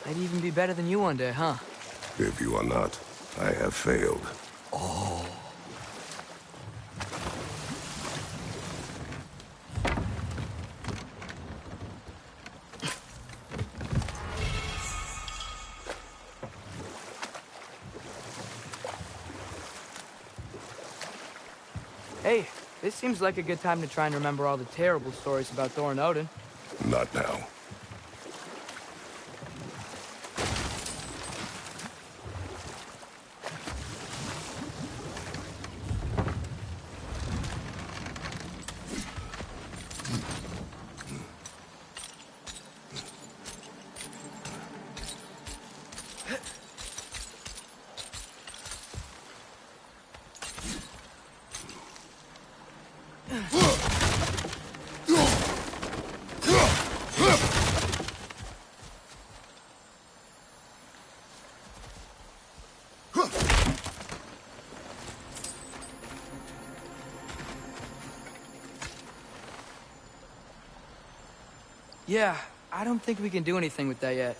I'd even be better than you one day, huh? If you are not, I have failed. Hey, this seems like a good time to try and remember all the terrible stories about Thor and Odin. Not now. Yeah, I don't think we can do anything with that yet.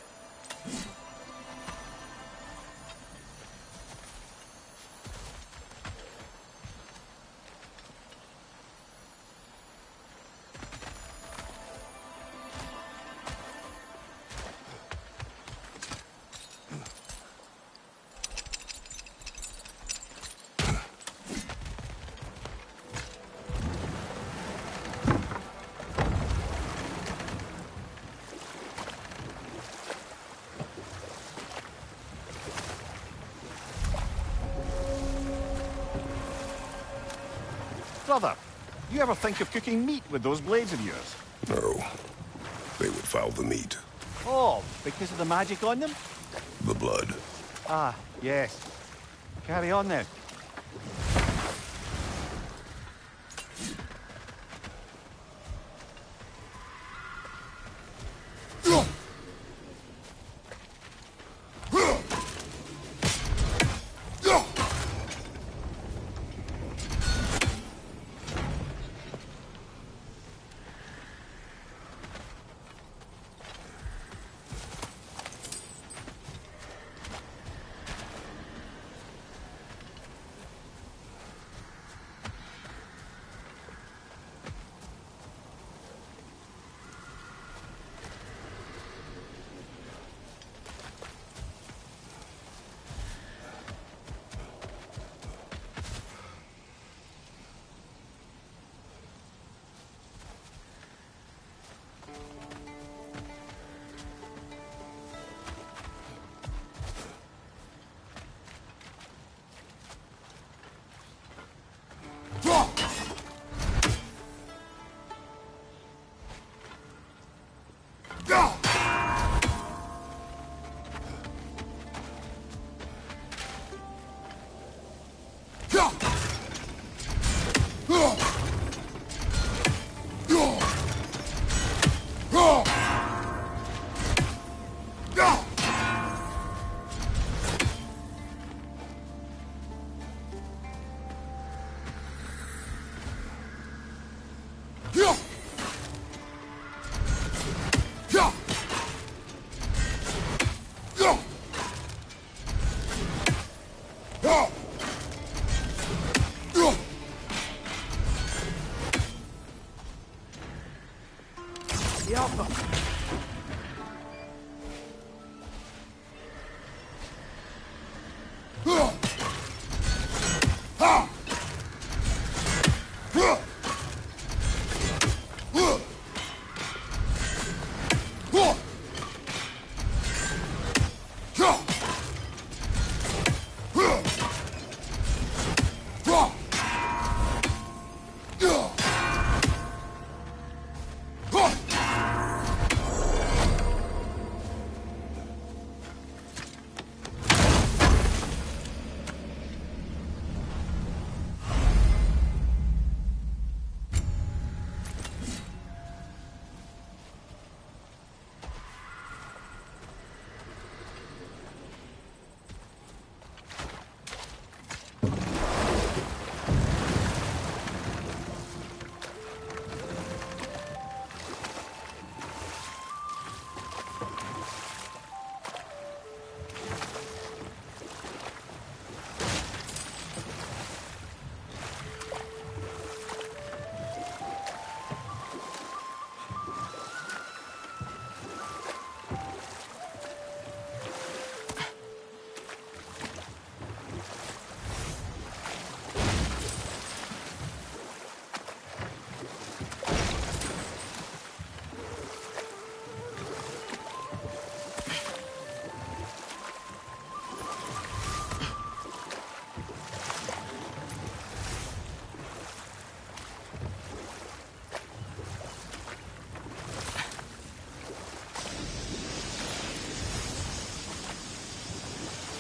Brother, you ever think of cooking meat with those blades of yours? No. They would foul the meat. Oh, because of the magic on them? The blood. Ah, yes. Carry on then. Get off him!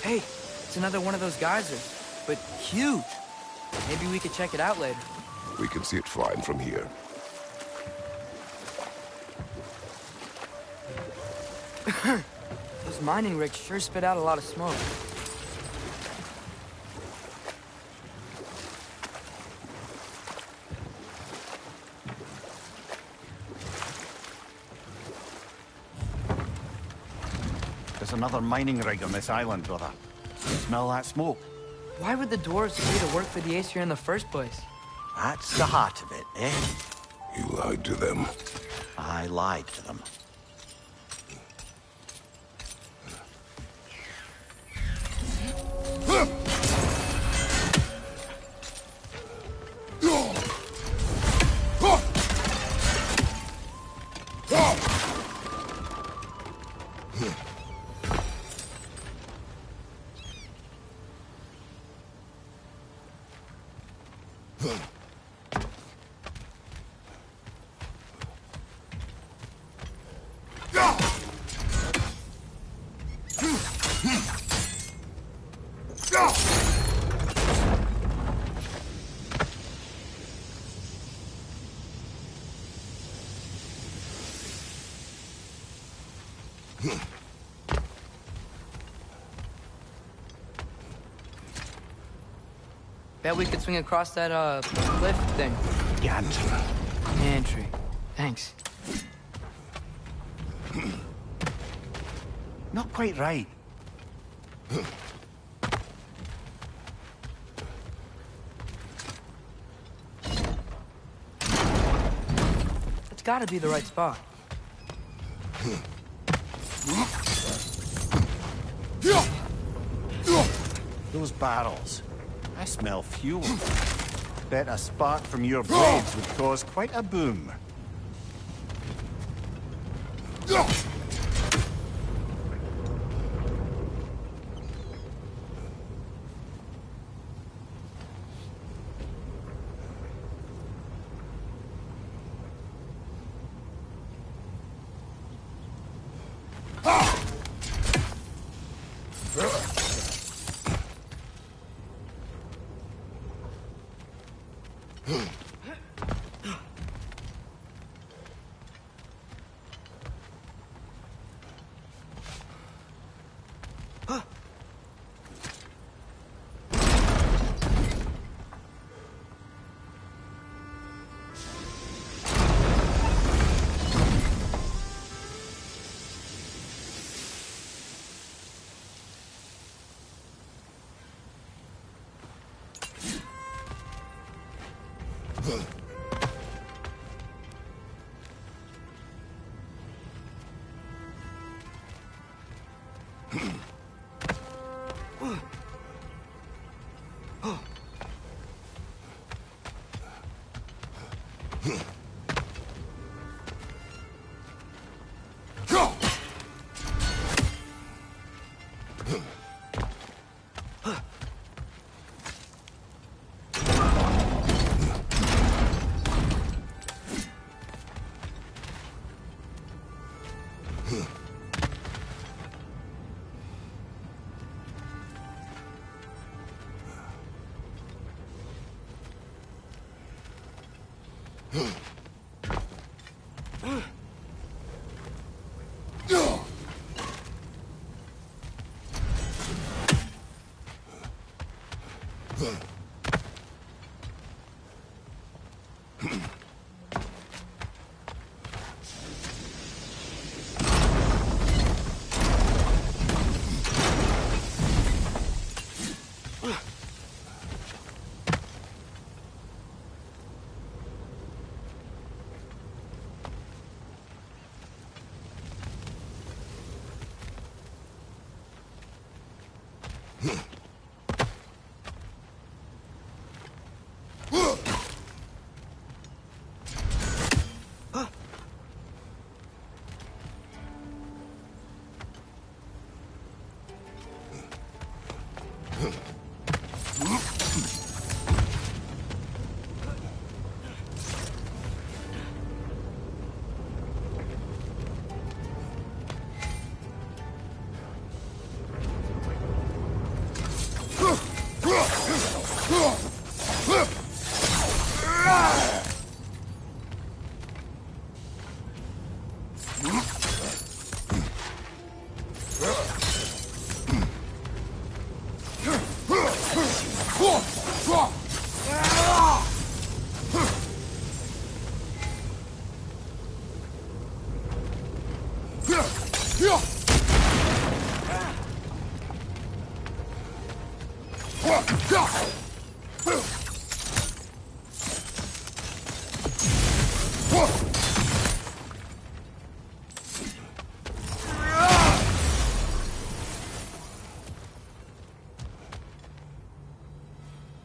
Hey, it's another one of those geysers, but huge. Maybe we could check it out later. We can see it fine from here. Those mining rigs sure spit out a lot of smoke. There's another mining rig on this island, brother. Smell that smoke? Why would the dwarves agree to work for the Aesir in the first place? That's the heart of it, eh? You lied to them. I lied to them. Bet we could swing across that, cliff thing. Gantry. Entry. Thanks. Not quite right. It's gotta be the right spot. Those barrels. I smell fuel. Bet a spark from your blades would cause quite a boom.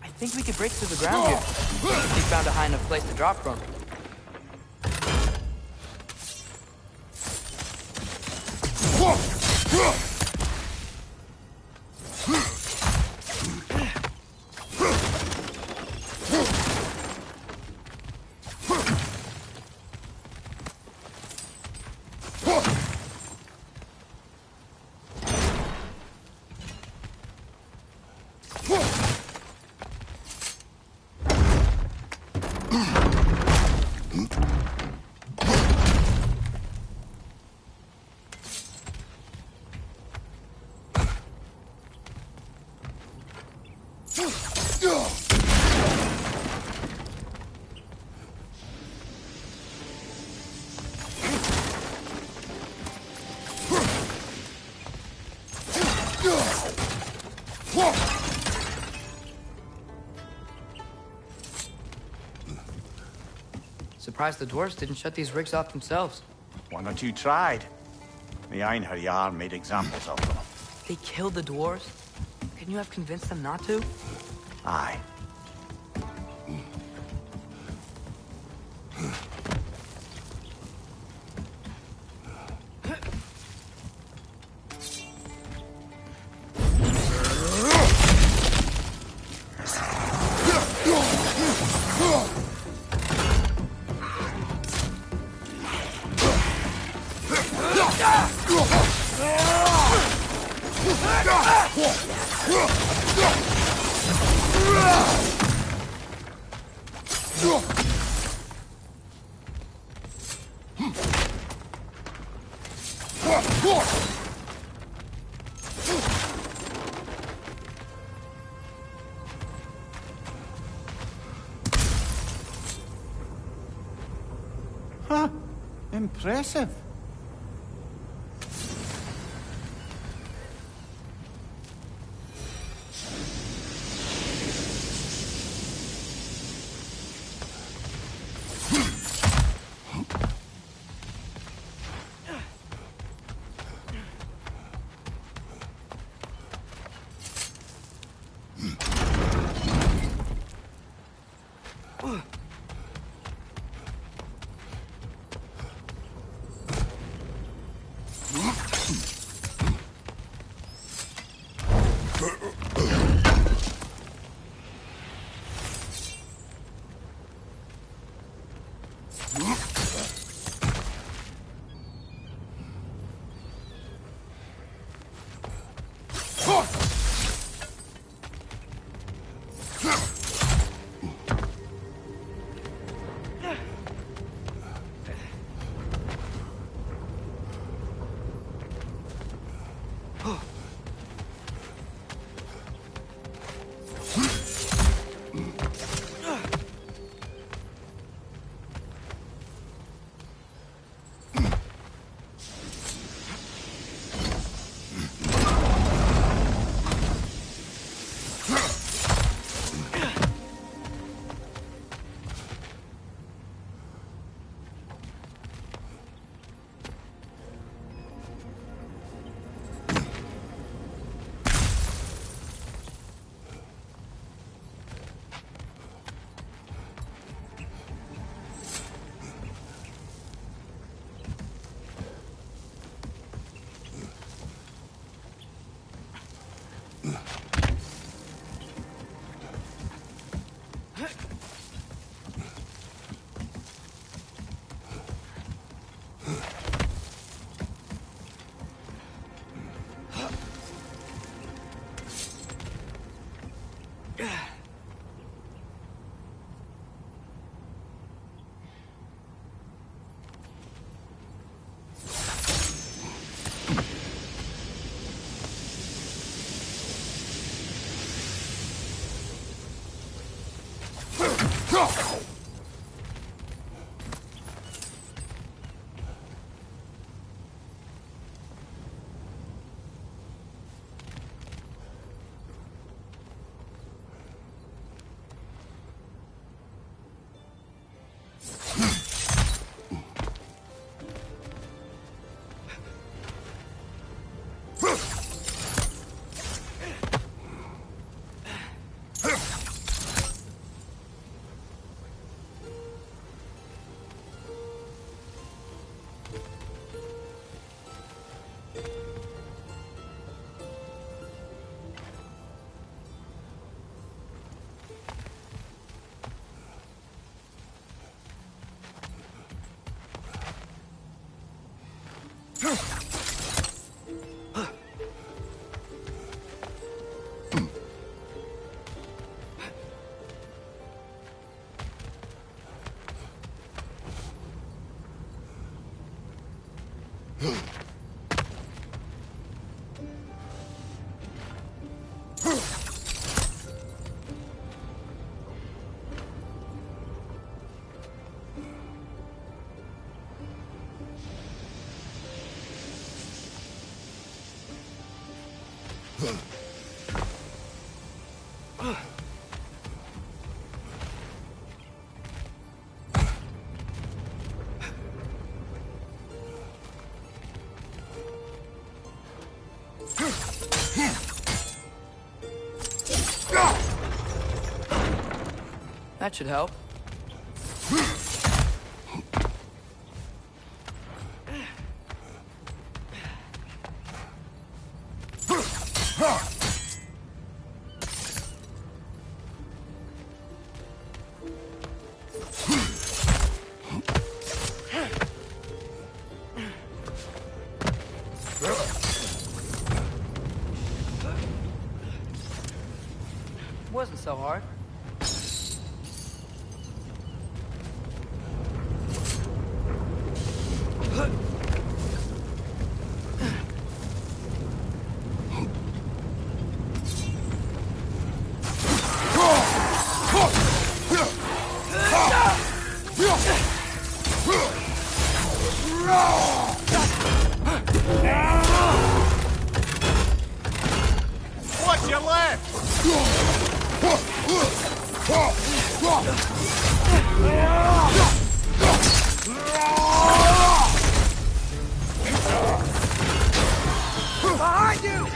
I think we could break through the ground here. If we found a high enough place to drop from. Surprised the dwarves didn't shut these rigs off themselves. One or two tried. The Einherjar made examples of them. They killed the dwarves? Couldn't you have convinced them not to? Aye. Huh. Impressive. That should help. Wasn't so hard. What's your left? Behind you!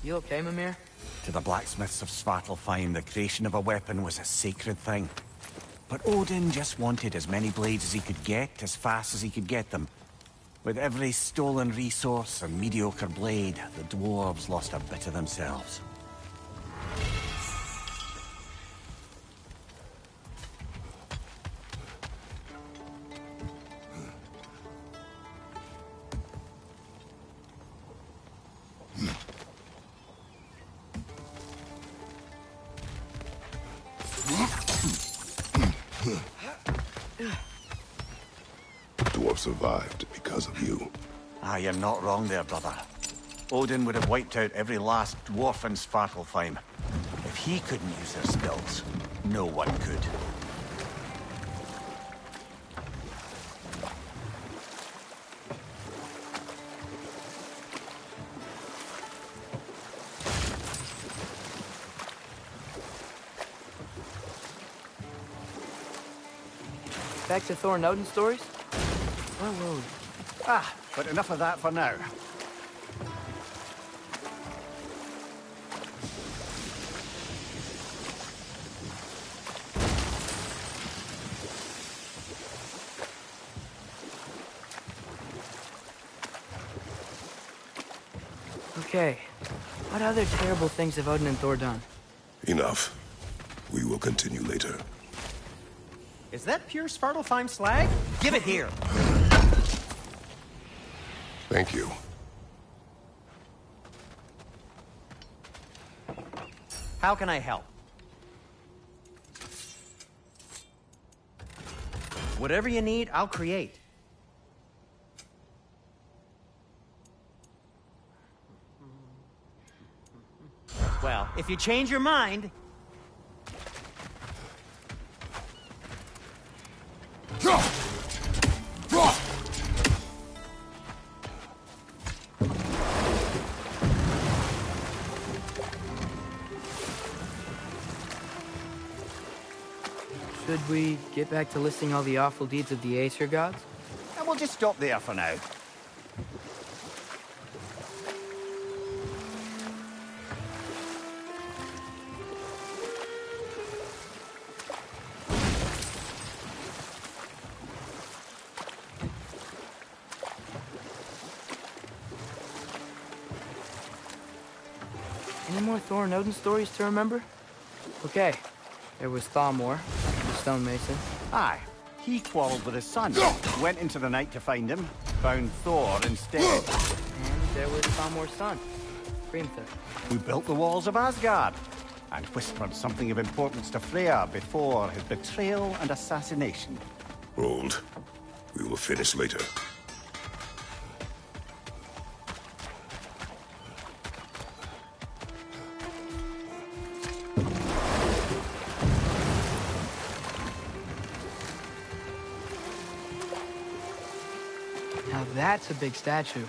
You okay, Mimir? To the blacksmiths of Svartalfheim, the creation of a weapon was a sacred thing. But Odin just wanted as many blades as he could get, as fast as he could get them. With every stolen resource and mediocre blade, the dwarves lost a bit of themselves. Dwarf survived because of you. Ah, you're not wrong there, brother. Odin would have wiped out every last dwarf in Svartalfheim. If he couldn't use their skills, no one could. Back to Thor and Odin stories? Where were we? Ah, but enough of that for now. Okay. What other terrible things have Odin and Thor done? Enough. We will continue later. Is that pure Svartalfheim slag? Give it here. Thank you. How can I help? Whatever you need, I'll create. Well, if you change your mind... Should we get back to listing all the awful deeds of the Aesir gods? And we'll just stop there for now. Any more Thor and Odin stories to remember? Okay. There was Thalmor, the stonemason. Aye. He quarreled with his son, went into the night to find him, found Thor instead. And there was Thalmor's son, Grimthur. Who built the walls of Asgard, and whispered something of importance to Freya before his betrayal and assassination. Rold. We will finish later. Now that's a big statue.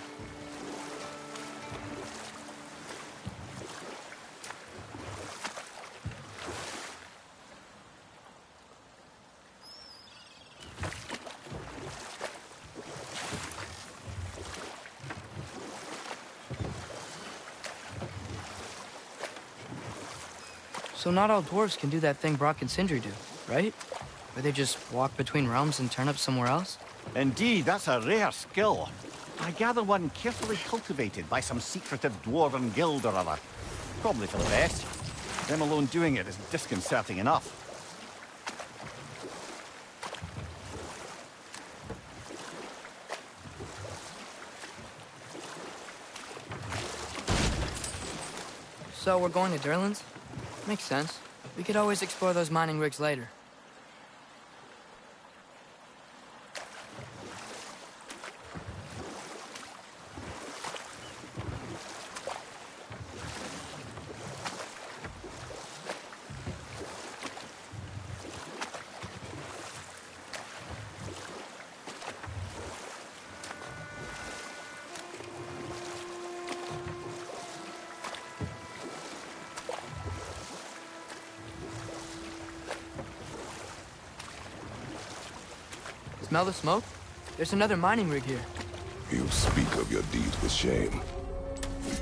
So not all dwarves can do that thing Brock and Sindri do, right? Where they just walk between realms and turn up somewhere else? Indeed, that's a rare skill. I gather one carefully cultivated by some secretive dwarven guild or other. Probably for the best. Them alone doing it is disconcerting enough. So we're going to Durlin's? Makes sense. We could always explore those mining rigs later. Smell the smoke? There's another mining rig here. You speak of your deeds with shame.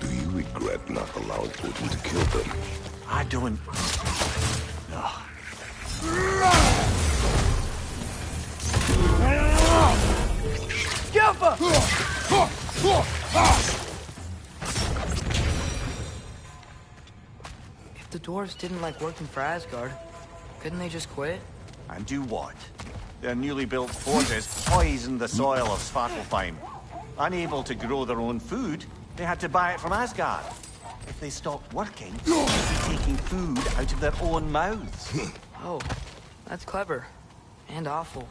Do you regret not allowing Odin to kill them. I don't... No. Skilpa! If the dwarves didn't like working for Asgard, couldn't they just quit? And do what? Their newly built fortress poisoned the soil of Svartalfheim. Unable to grow their own food, they had to buy it from Asgard. If they stopped working, they'd be taking food out of their own mouths. Oh, that's clever. And awful.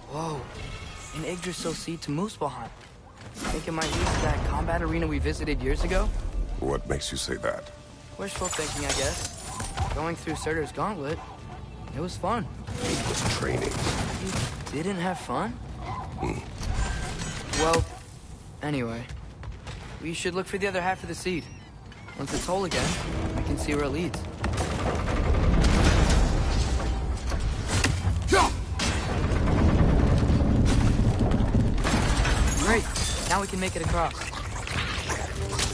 Whoa, an Yggdrasil seed to Muspelheim. Think it might lead to that combat arena we visited years ago? What makes you say that? Wishful thinking, I guess. Going through Surtur's gauntlet, it was fun. It was training. You didn't have fun? Well, anyway, we should look for the other half of the seed. Once it's whole again, we can see where it leads. Great, now we can make it across.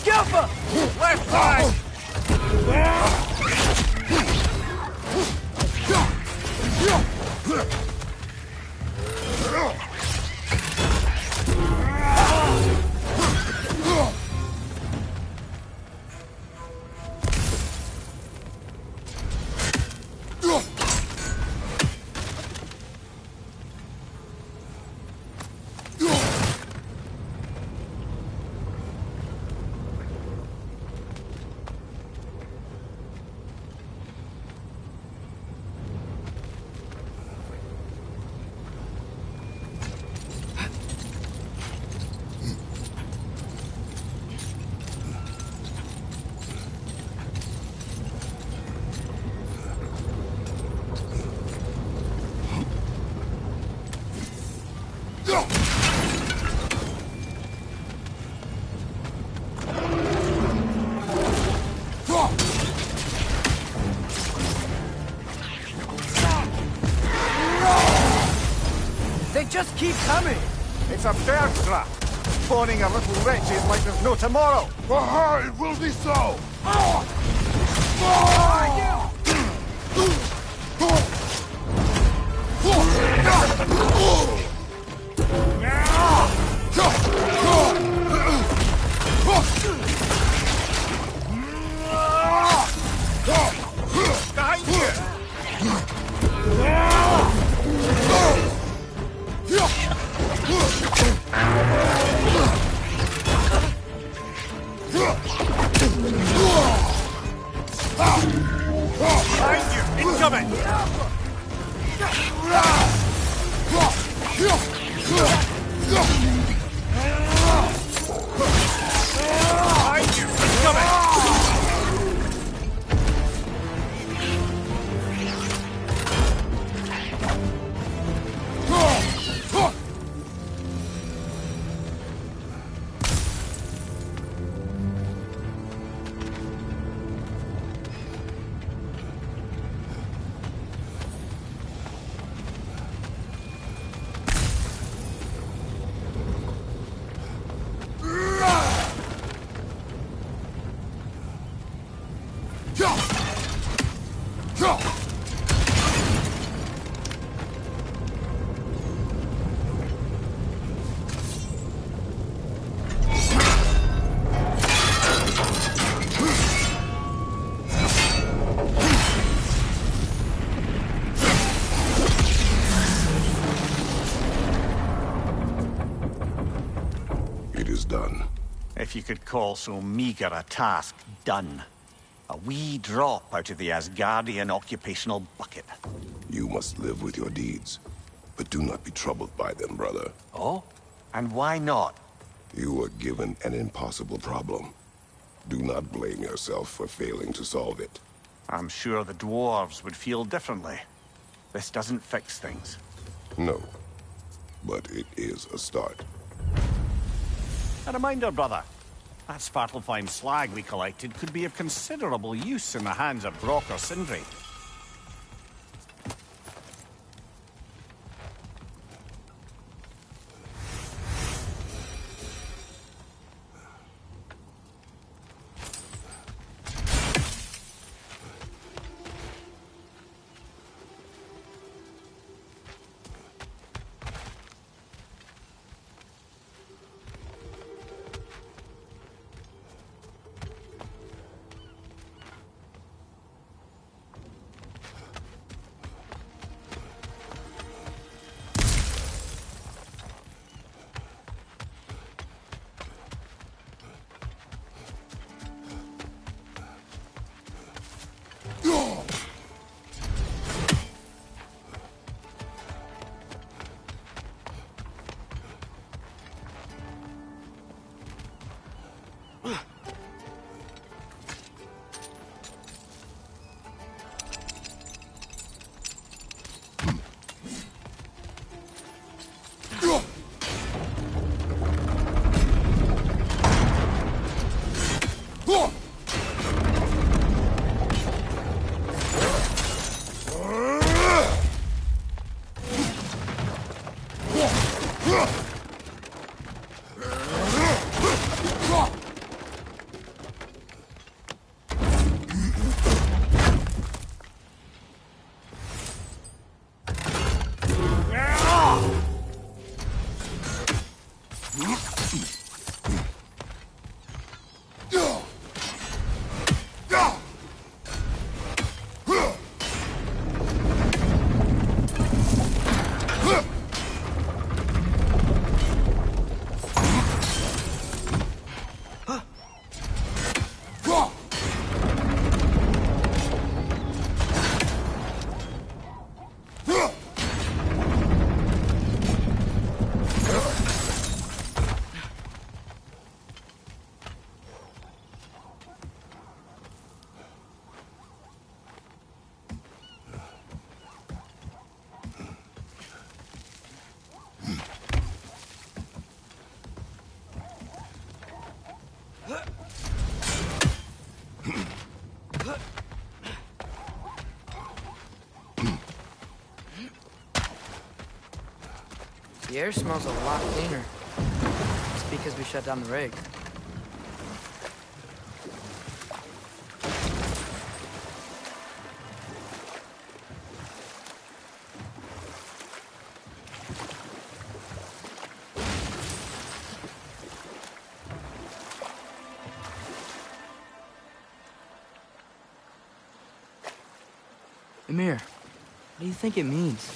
Skilpa! Left side! They just keep coming! It's a bird trap, spawning a little wretches like there's no tomorrow. For her, it will be so! Behind you! Behind you! Incoming! Behind you! Incoming! It is done. If you could call so meager a task done. A wee drop out of the Asgardian occupational bucket. You must live with your deeds, but do not be troubled by them, brother. Oh? And why not? You were given an impossible problem. Do not blame yourself for failing to solve it. I'm sure the dwarves would feel differently. This doesn't fix things. No, but it is a start. A reminder, brother. That Svartalfheim slag we collected could be of considerable use in the hands of Brock or Sindri. The air smells a lot cleaner. It's because we shut down the rig. Emir, what do you think it means?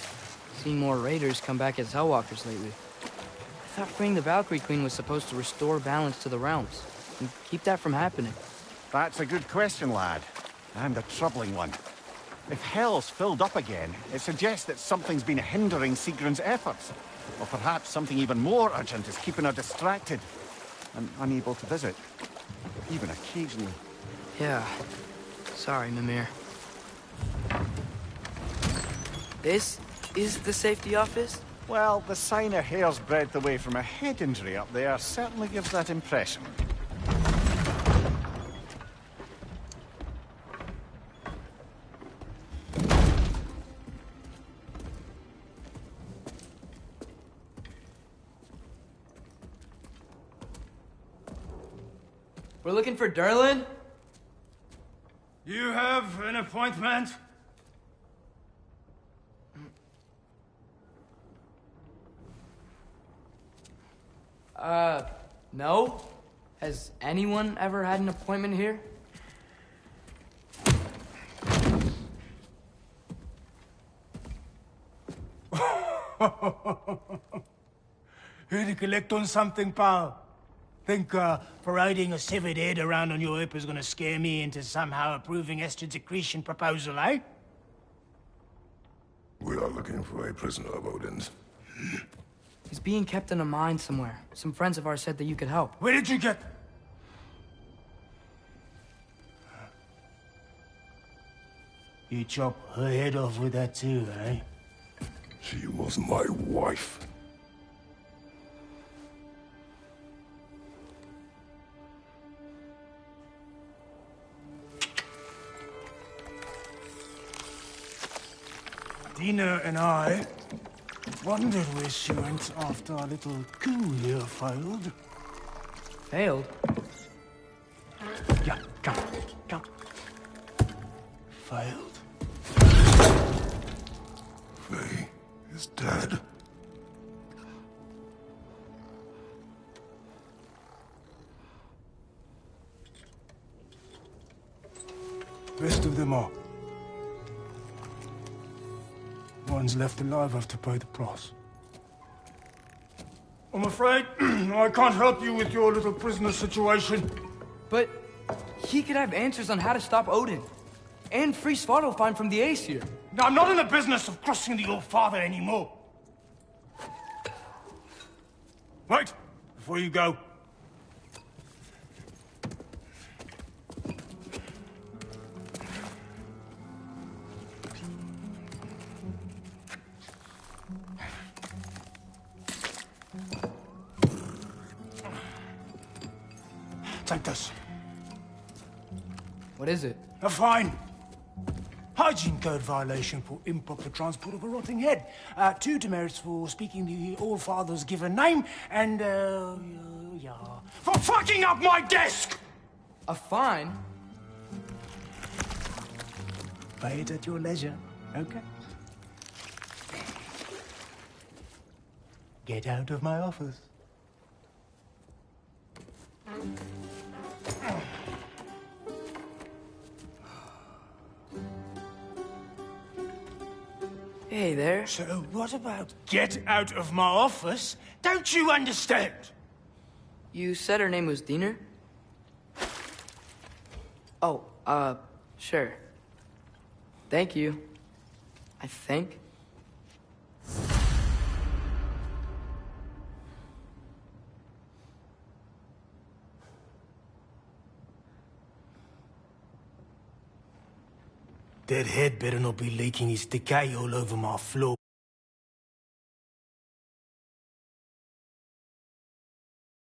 Seeing more raiders come back as Hellwalkers lately. I thought freeing the Valkyrie Queen was supposed to restore balance to the realms and keep that from happening. That's a good question, lad. And a troubling one. If Hell's filled up again, it suggests that something's been hindering Sigrun's efforts. Or perhaps something even more urgent is keeping her distracted and unable to visit. Even occasionally. Yeah. Sorry, Mimir. This is the safety office? Well, the sign a hair's breadth away from a head injury up there certainly gives that impression. We're looking for Durlin? You have an appointment? No? Has anyone ever had an appointment here? Here to collect on something, pal? Think, parading a severed head around on your hip is gonna scare me into somehow approving Esther's accretion proposal, eh? We are looking for a prisoner of Odin's. He's He's being kept in a mine somewhere. Some friends of ours said that you could help. Where did you get... You chop her head off with that too, eh? She was my wife. Dina and I wondered where she went after our little coup here failed. Failed? Yeah, come, come. Failed. Faye is dead. Rest of them are. One's left alive have to pay the price. I'm afraid I can't help you with your little prisoner situation. But he could have answers on how to stop Odin. And free Svartalfheim from the Aesir. I'm not in the business of crossing the old father anymore. Wait, before you go. Take this. What is it? A fine. Hygiene code violation for improper transport of a rotting head. 2 demerits for speaking the All-Father's given name, and, yeah... for fucking up my desk! A fine? Pay it at your leisure, okay? Get out of my office. Hey there. So what about get out of my office? Don't you understand? You said her name was Diener? Oh, sure. Thank you. I think. That head better not be leaking his decay all over my floor.